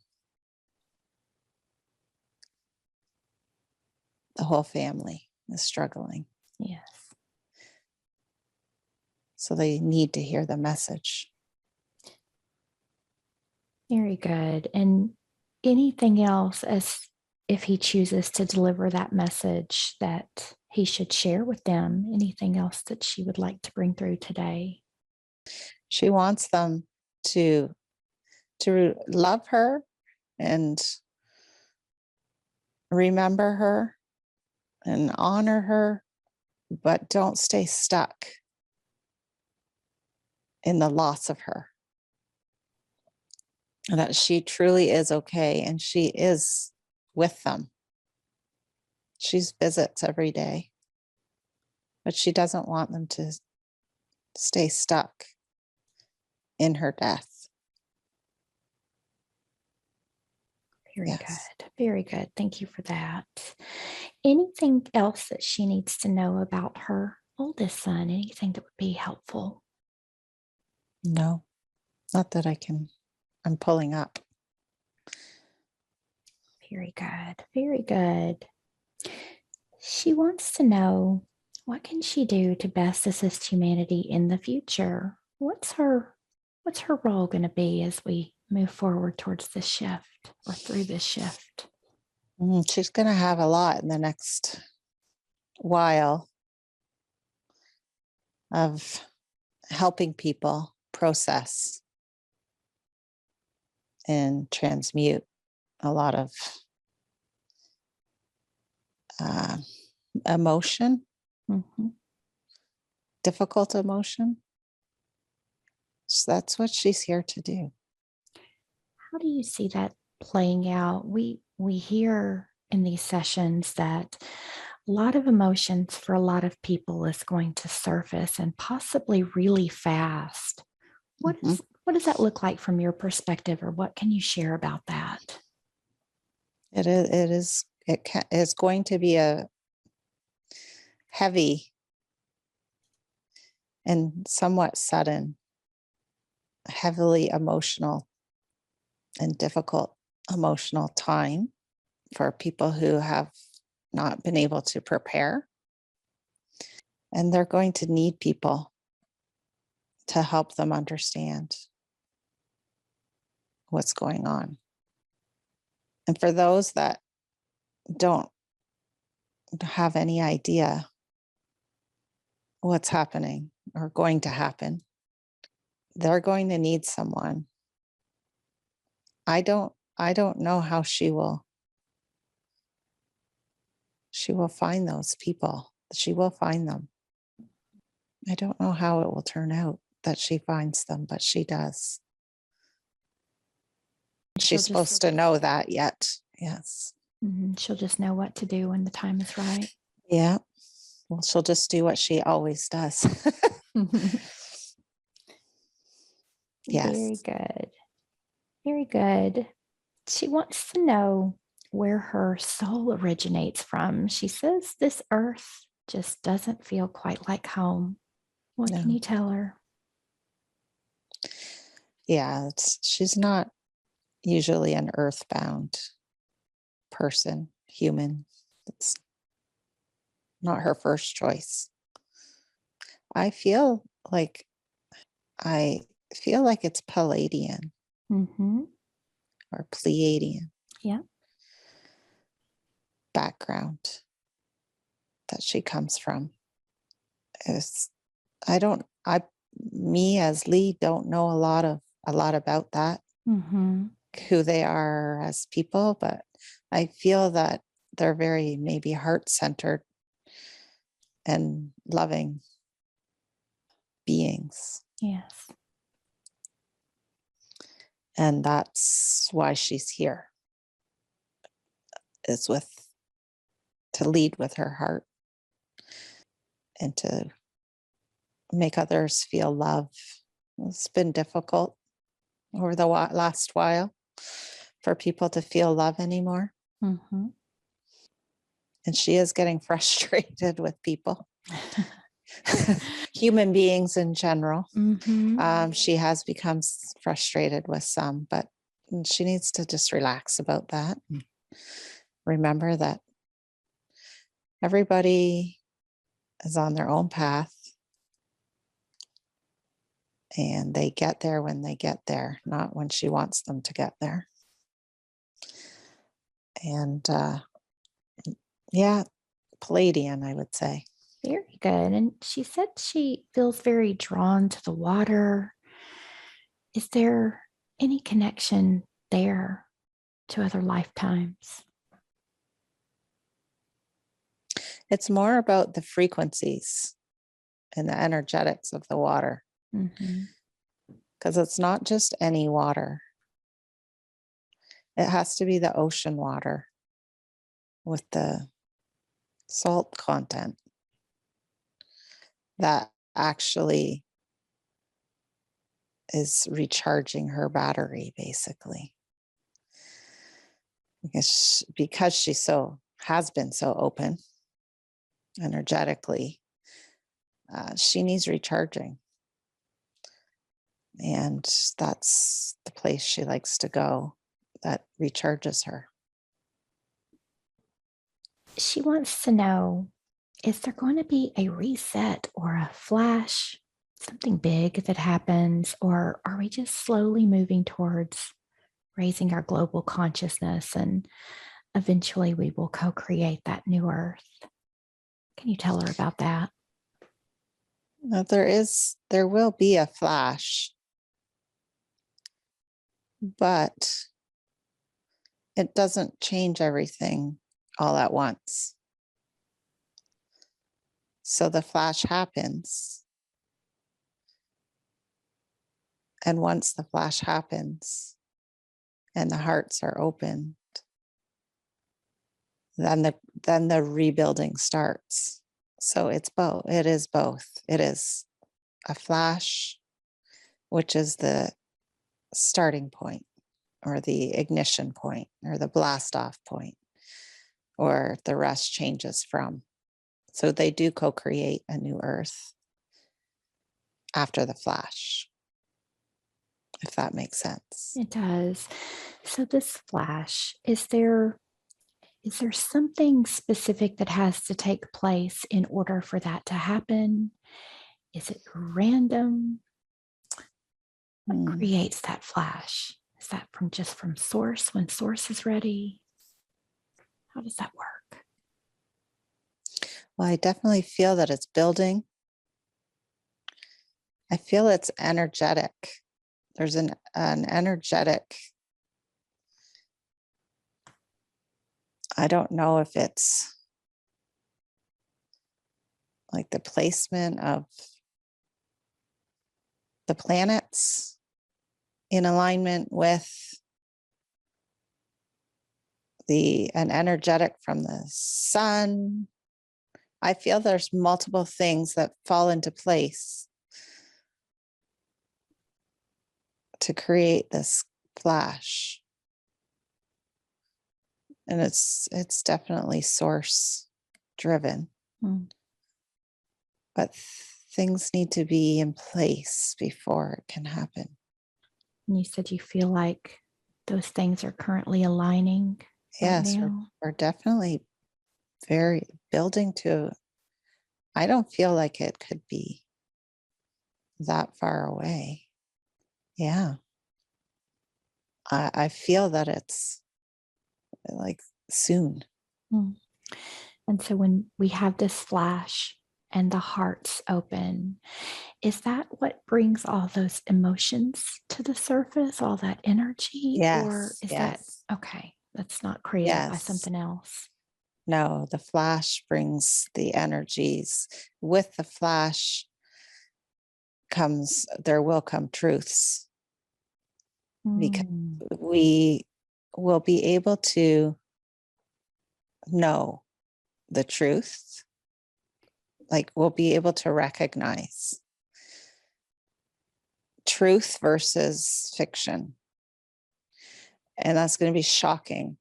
The whole family is struggling. Yes. So they need to hear the message. Very good. And anything else, as if he chooses to deliver that message, that he should share with them? Anything else that she would like to bring through today? She wants them to love her and remember her and honor her, but don't stay stuck in the loss of her. And that she truly is okay and she is with them. She visits every day, but she doesn't want them to stay stuck in her death. Very Yes. good. Very good. Thank you for that. Anything else that she needs to know about her oldest son? Anything that would be helpful? No, not that I'm pulling up. Very good. Very good. She wants to know, what can she do to best assist humanity in the future? What's her role going to be as we move forward towards this shift or through this shift? She's going to have a lot in the next while of helping people process and transmute a lot of uh, emotion, Mhm. difficult emotion. So that's what she's here to do. How do you see that playing out? We hear in these sessions that a lot of emotions for a lot of people is going to surface, and possibly really fast. What does that look like from your perspective, or what can you share about that? It's going to be a heavy and somewhat sudden, heavily emotional and difficult emotional time for people who have not been able to prepare. And they're going to need people to help them understand what's going on. And for those that don't have any idea what's happening or going to happen, they're going to need someone. I don't know how she will find those people. She will find them. I don't know how it will turn out that she finds them, but she does. She's supposed to know that yet. Yes. She'll just know what to do when the time is right. Yeah. Well, she'll just do what she always does. Yes. Very good. Very good. She wants to know where her soul originates from. She says this earth just doesn't feel quite like home. What can you tell her? Yeah, she's not usually an earthbound person, human. It's not her first choice. I feel like it's Palladian or Pleiadian. Yeah. Background that she comes from. Me as Lee don't know a lot about that, who they are as people, but I feel that they're very maybe heart-centered and loving beings. Yes. And that's why she's here, is to lead with her heart and to make others feel love. It's been difficult over the last while for people to feel love anymore. And she is getting frustrated with people, human beings in general. She has become frustrated with some, but she needs to just relax about that. Remember that everybody is on their own path and they get there when they get there, not when she wants them to get there. And yeah, Palladian, I would say. Very good. And she said she feels very drawn to the water. Is there any connection there to other lifetimes? It's more about the frequencies and the energetics of the water. Because it's not just any water. It has to be the ocean water with the salt content that actually is recharging her battery, basically. Because she has been so open energetically, she needs recharging. And that's the place she likes to go that recharges her. She wants to know, is there going to be a reset or a flash, something big that happens, or are we just slowly moving towards raising our global consciousness and eventually we will co-create that new earth? Can you tell her about that? Now, there will be a flash, but it doesn't change everything all at once. So the flash happens. And once the flash happens and the hearts are opened, then the rebuilding starts. So it's both. It is both. It is a flash which is the starting point or the ignition point or the blast off point, or the rest changes from. So they do co-create a new earth after the flash, if that makes sense. It does. So this flash, is there something specific that has to take place in order for that to happen? Is it random? What creates that flash? Is that from source when source is ready? How does that work? Well, I definitely feel that it's building. I feel it's energetic. There's an energetic, I don't know if it's like the placement of the planets in alignment with an energetic from the sun. I feel there's multiple things that fall into place to create this flash. And it's definitely source driven. But things need to be in place before it can happen. And you said you feel like those things are currently aligning right now. We're definitely very building to, I don't feel like it could be that far away. Yeah. I feel that it's like soon. And so when we have this flash and the heart's open, is that what brings all those emotions to the surface, all that energy? Or Yes. is that Yes. okay? That's not created by Yes. something else. No, the flash brings the energies. With the flash there will come truths, because we will be able to know the truth. Like we'll be able to recognize truth versus fiction. And that's going to be shocking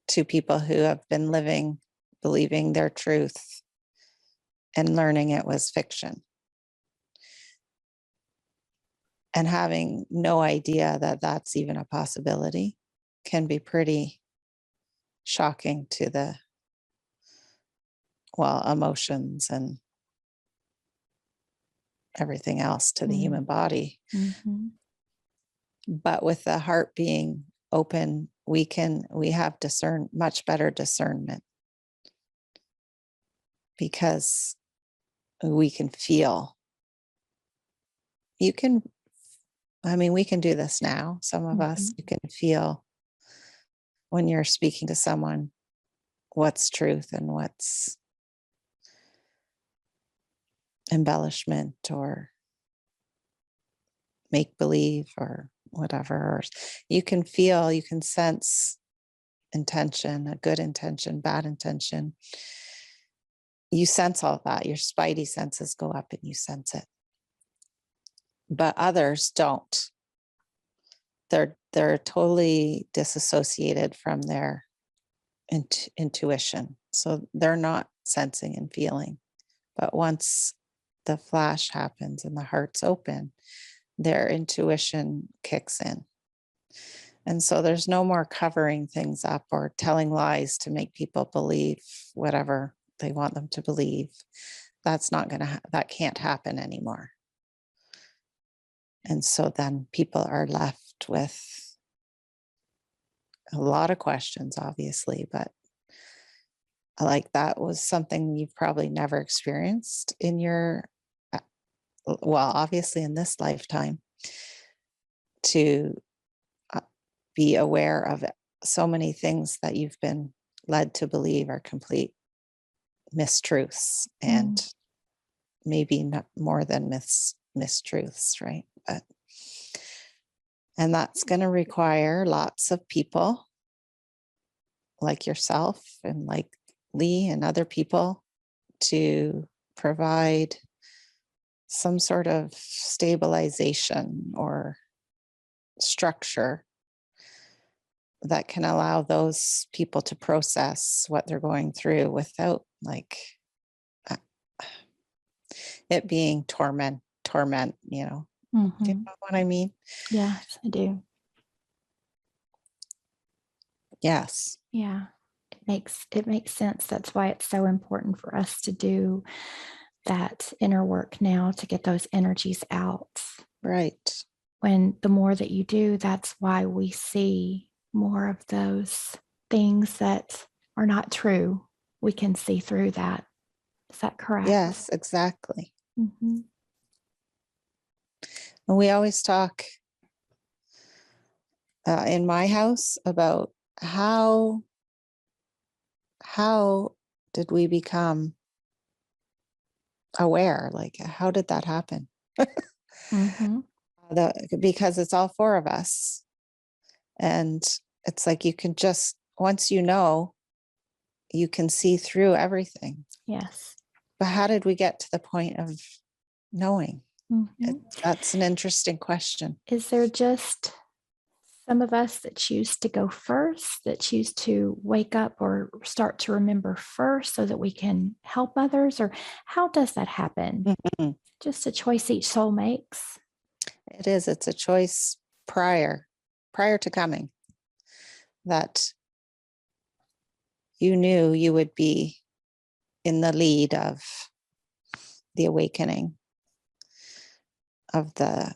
to people who have been living, believing their truth and learning it was fiction. And having no idea that that's even a possibility can be pretty shocking to the, emotions and everything else to the human body. But with the heart being open, we have much better discernment, because we can feel. We can do this now. Some of us, you can feel when you're speaking to someone what's truth and what's embellishment or make believe or whatever. You can feel, you can sense intention, a good intention, bad intention. You sense all that. Your spidey senses go up and you sense it. But others don't. They're totally disassociated from their intuition. So they're not sensing and feeling. But once the flash happens and the heart's open, their intuition kicks in. And so there's no more covering things up or telling lies to make people believe whatever they want them to believe. That's not going to, that can't happen anymore. And so then people are left with a lot of questions, obviously, but like that was something you've probably never experienced in your, obviously in this lifetime, to be aware of so many things that you've been led to believe are complete mistruths, and maybe not more than mistruths, right? And that's going to require lots of people like yourself and like Lee and other people to provide some sort of stabilization or structure that can allow those people to process what they're going through without like uh, it being torment, you know. Do you Hmm. know what I mean? Yes, I do. Yes. Yeah. It makes sense. That's why it's so important for us to do that inner work now to get those energies out. Right. When the more that you do, that's why we see more of those things that are not true. We can see through that. Is that correct? Yes, exactly. Mm-hmm. And we always talk in my house about how how did we become aware? Like, how did that happen? Mm-hmm. Because it's all four of us. And it's like you can just, once you know, you can see through everything. Yes. But how did we get to the point of knowing? Mm-hmm. That's an interesting question. Is there just some of us that choose to go first, that choose to wake up or start to remember first so that we can help others? Or how does that happen? Mhm. Just a choice each soul makes. It is. It's a choice prior to coming that you knew you would be in the lead of the awakening of the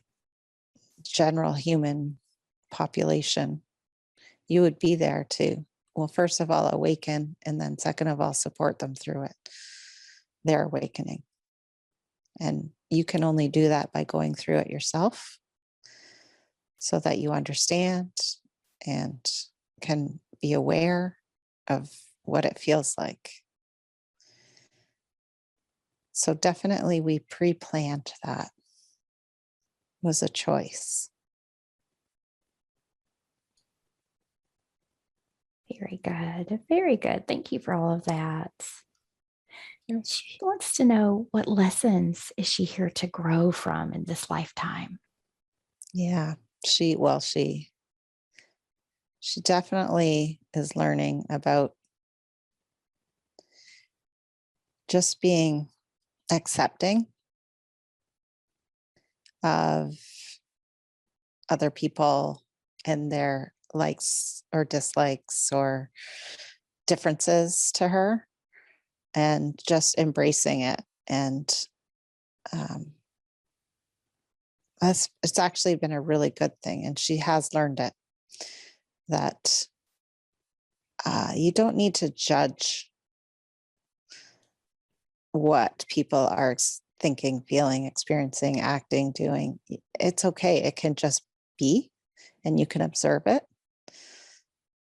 general human population. You would be there to, well, first of all, awaken, and then second of all, support them through it, their awakening. And you can only do that by going through it yourself so that you understand and can be aware of what it feels like. So definitely we pre-planned that. It was a choice. Very good. Very good. Thank you for all of that. She wants to know, what lessons is she here to grow from in this lifetime? Yeah. She definitely is learning about just being accepting of other people and their likes or dislikes or differences to her, and just embracing it. And um, it's actually been a really good thing. And she has learned it that you don't need to judge what people are thinking, feeling, experiencing, acting, doing. It's okay. It can just be, and you can observe it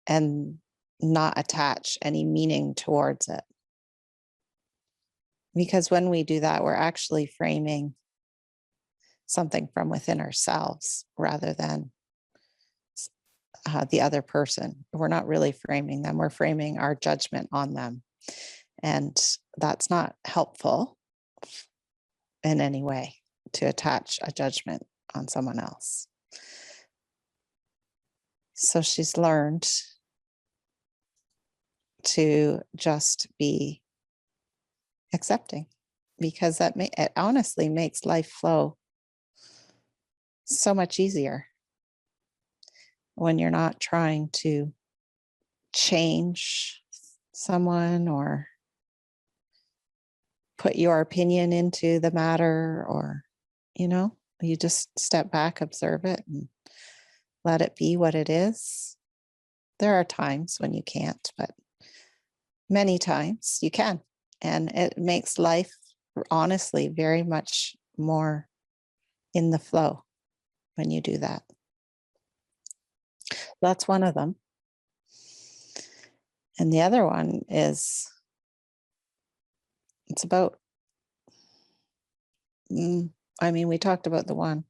and not attach any meaning towards it. Because when we do that, we're actually framing something from within ourselves rather than the other person. We're not really framing them, we're framing our judgment on them. And that's not helpful in any way to attach a judgment on someone else. So she's learned to just be accepting, because it honestly makes life flow so much easier when you're not trying to change someone or put your opinion into the matter, or, you just step back, observe it, and let it be what it is. There are times when you can't, but many times you can. And it makes life honestly very much more in the flow when you do that. That's one of them. And the other one is, it's about, we talked about the one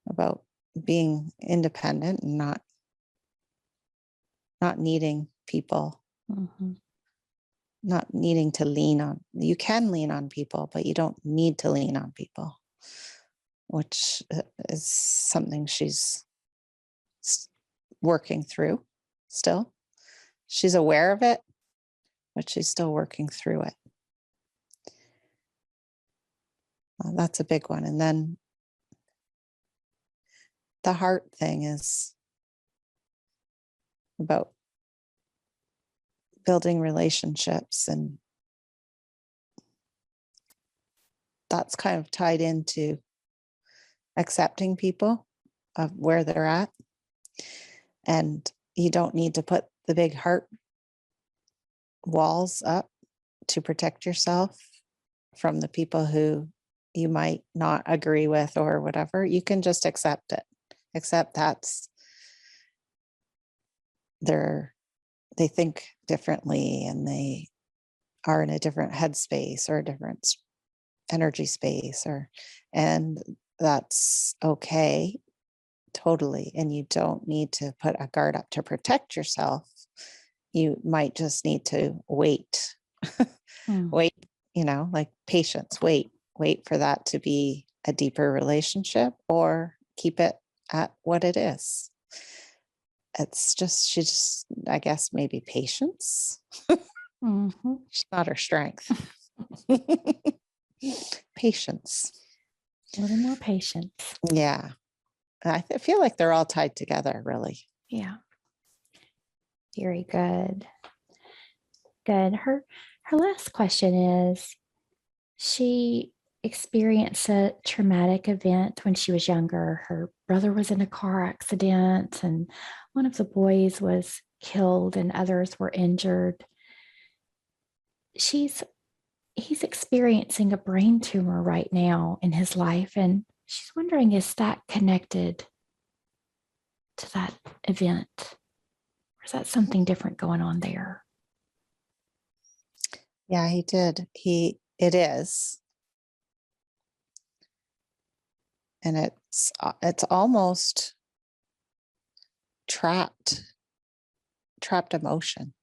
about being independent and not needing people, Mm-hmm. not needing to lean on, you can lean on people, but you don't need to lean on people, which is something she's working through still. She's aware of it, but she's still working through it. That's a big one. And then the heart thing is about building relationships, and that's kind of tied into accepting people of where they're at. And you don't need to put the big heart walls up to protect yourself from the people who you might not agree with or whatever. You can just accept it. Accept that's they think differently, and they are in a different headspace or a different energy space, and that's okay, totally. And you don't need to put a guard up to protect yourself. You might just need to wait. Wait, like patience, wait for that to be a deeper relationship, or keep it at what it is. She just, I guess, maybe patience. It's not her strength. Patience. A little more patience. Yeah. I feel like they're all tied together, really. Yeah. Very good. Good. Her last question is, she experienced a traumatic event when she was younger. Her brother was in a car accident, and one of the boys was killed and others were injured. He's experiencing a brain tumor right now in his life, and she's wondering, is that connected to that event? Or is that something different going on there? Yeah, he did. It is. And it's almost trapped emotion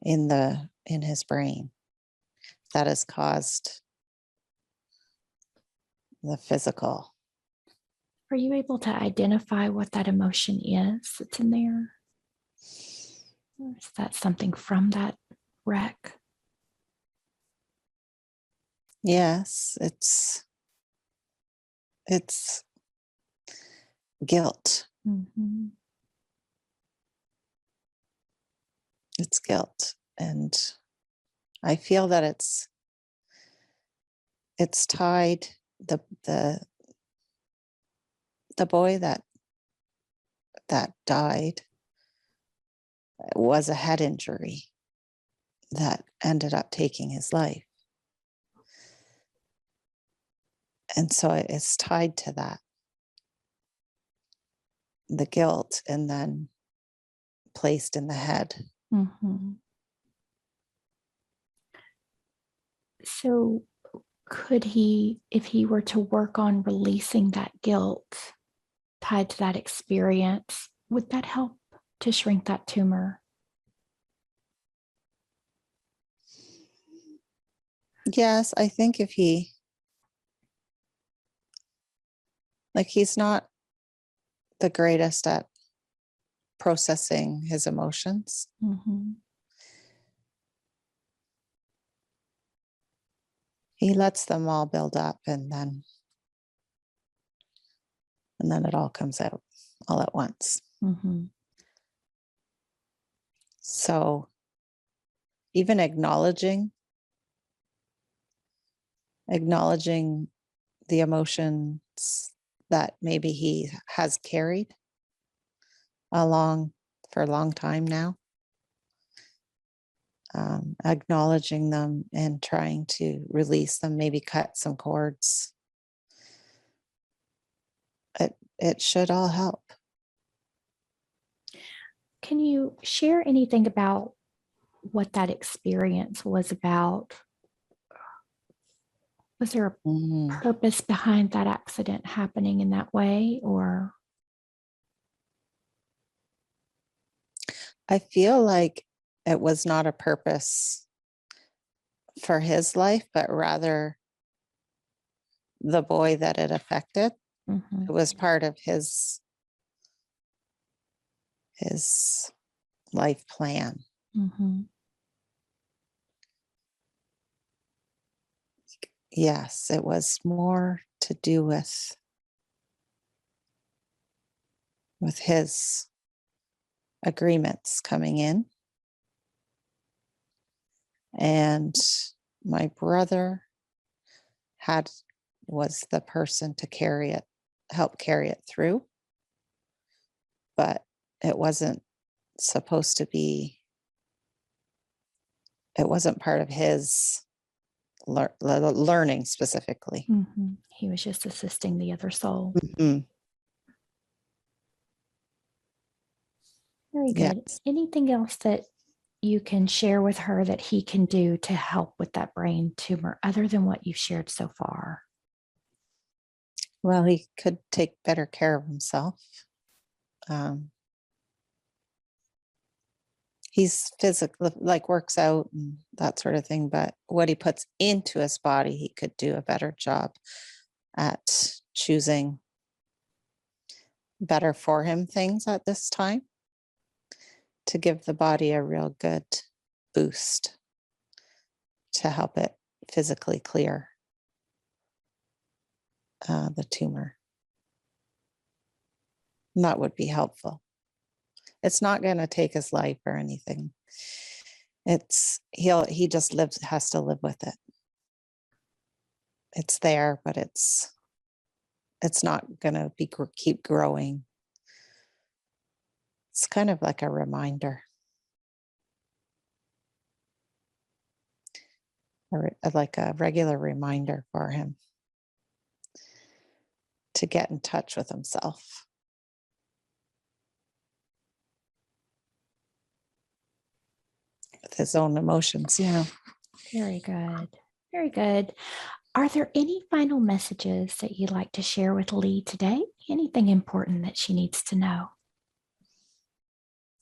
in his brain that has caused the physical. Are you able to identify what that emotion is that's in there? Or is that something from that wreck? Yes, it's guilt. It's guilt. And I feel that it's tied, the boy that died was a head injury that ended up taking his life. And so it's tied to that, the guilt, and then placed in the head. So could he, if he were to work on releasing that guilt tied to that experience, would that help to shrink that tumor? Yes, I think if he's not the greatest at processing his emotions. He lets them all build up, and then it all comes out all at once. So even acknowledging the emotions that maybe he has carried for a long time now, acknowledging them and trying to release them, maybe cut some cords. It should all help. Can you share anything about what that experience was about? Was there a purpose behind that accident happening in that way, or? I feel like it was not a purpose for his life, but rather the boy that it affected. It was part of his life plan. Yes, it was more to do with his agreements coming in. And my brother was the person to help carry it through. But it wasn't supposed to be, it wasn't part of his learning specifically. He was just assisting the other soul. Very good. Yes. Anything else that you can share with her that he can do to help with that brain tumor other than what you've shared so far? Well, he could take better care of himself. He's physically, like, works out and that sort of thing, but what he puts into his body, he could do a better job at choosing better for him things at this time to give the body a real good boost to help it physically clear the tumor. And that would be helpful. It's not going to take his life or anything. He just has to live with it. It's there, but it's not going to keep growing. It's kind of like a reminder. Or like a regular reminder for him to get in touch with himself. With his own emotions, yeah. Very good. Very good. Are there any final messages that you'd like to share with Lee today? Anything important that she needs to know?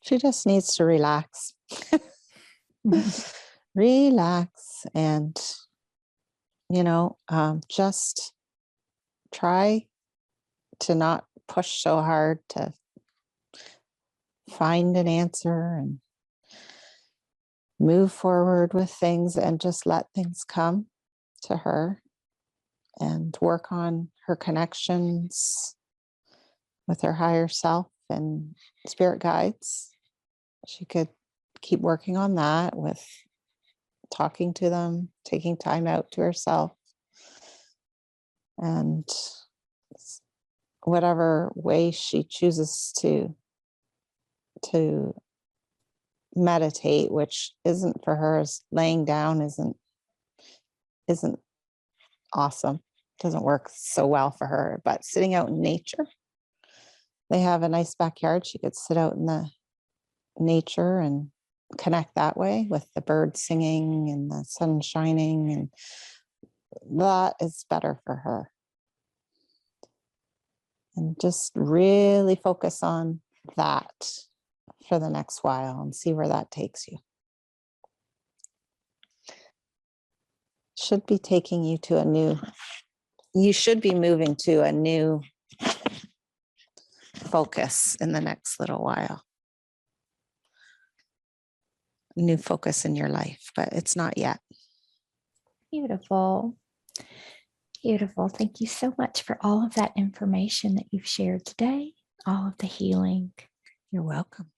She just needs to relax. Relax and, just try to not push so hard to find an answer and move forward with things and just let things come to her and work on her connections with her higher self and spirit guides. She could keep working on that with talking to them, taking time out to herself, and whatever way she chooses to meditate, which isn't for her, is laying down isn't awesome. Doesn't work so well for her, but sitting out in nature. They have a nice backyard. She could sit out in the nature and connect that way with the birds singing and the sun shining, and that is better for her. And just really focus on that for the next while and see where that takes you. Should be taking you to you should be moving to a new focus in the next little while. New focus in your life, but it's not yet. Beautiful. Beautiful. Thank you so much for all of that information that you've shared today, all of the healing. You're welcome.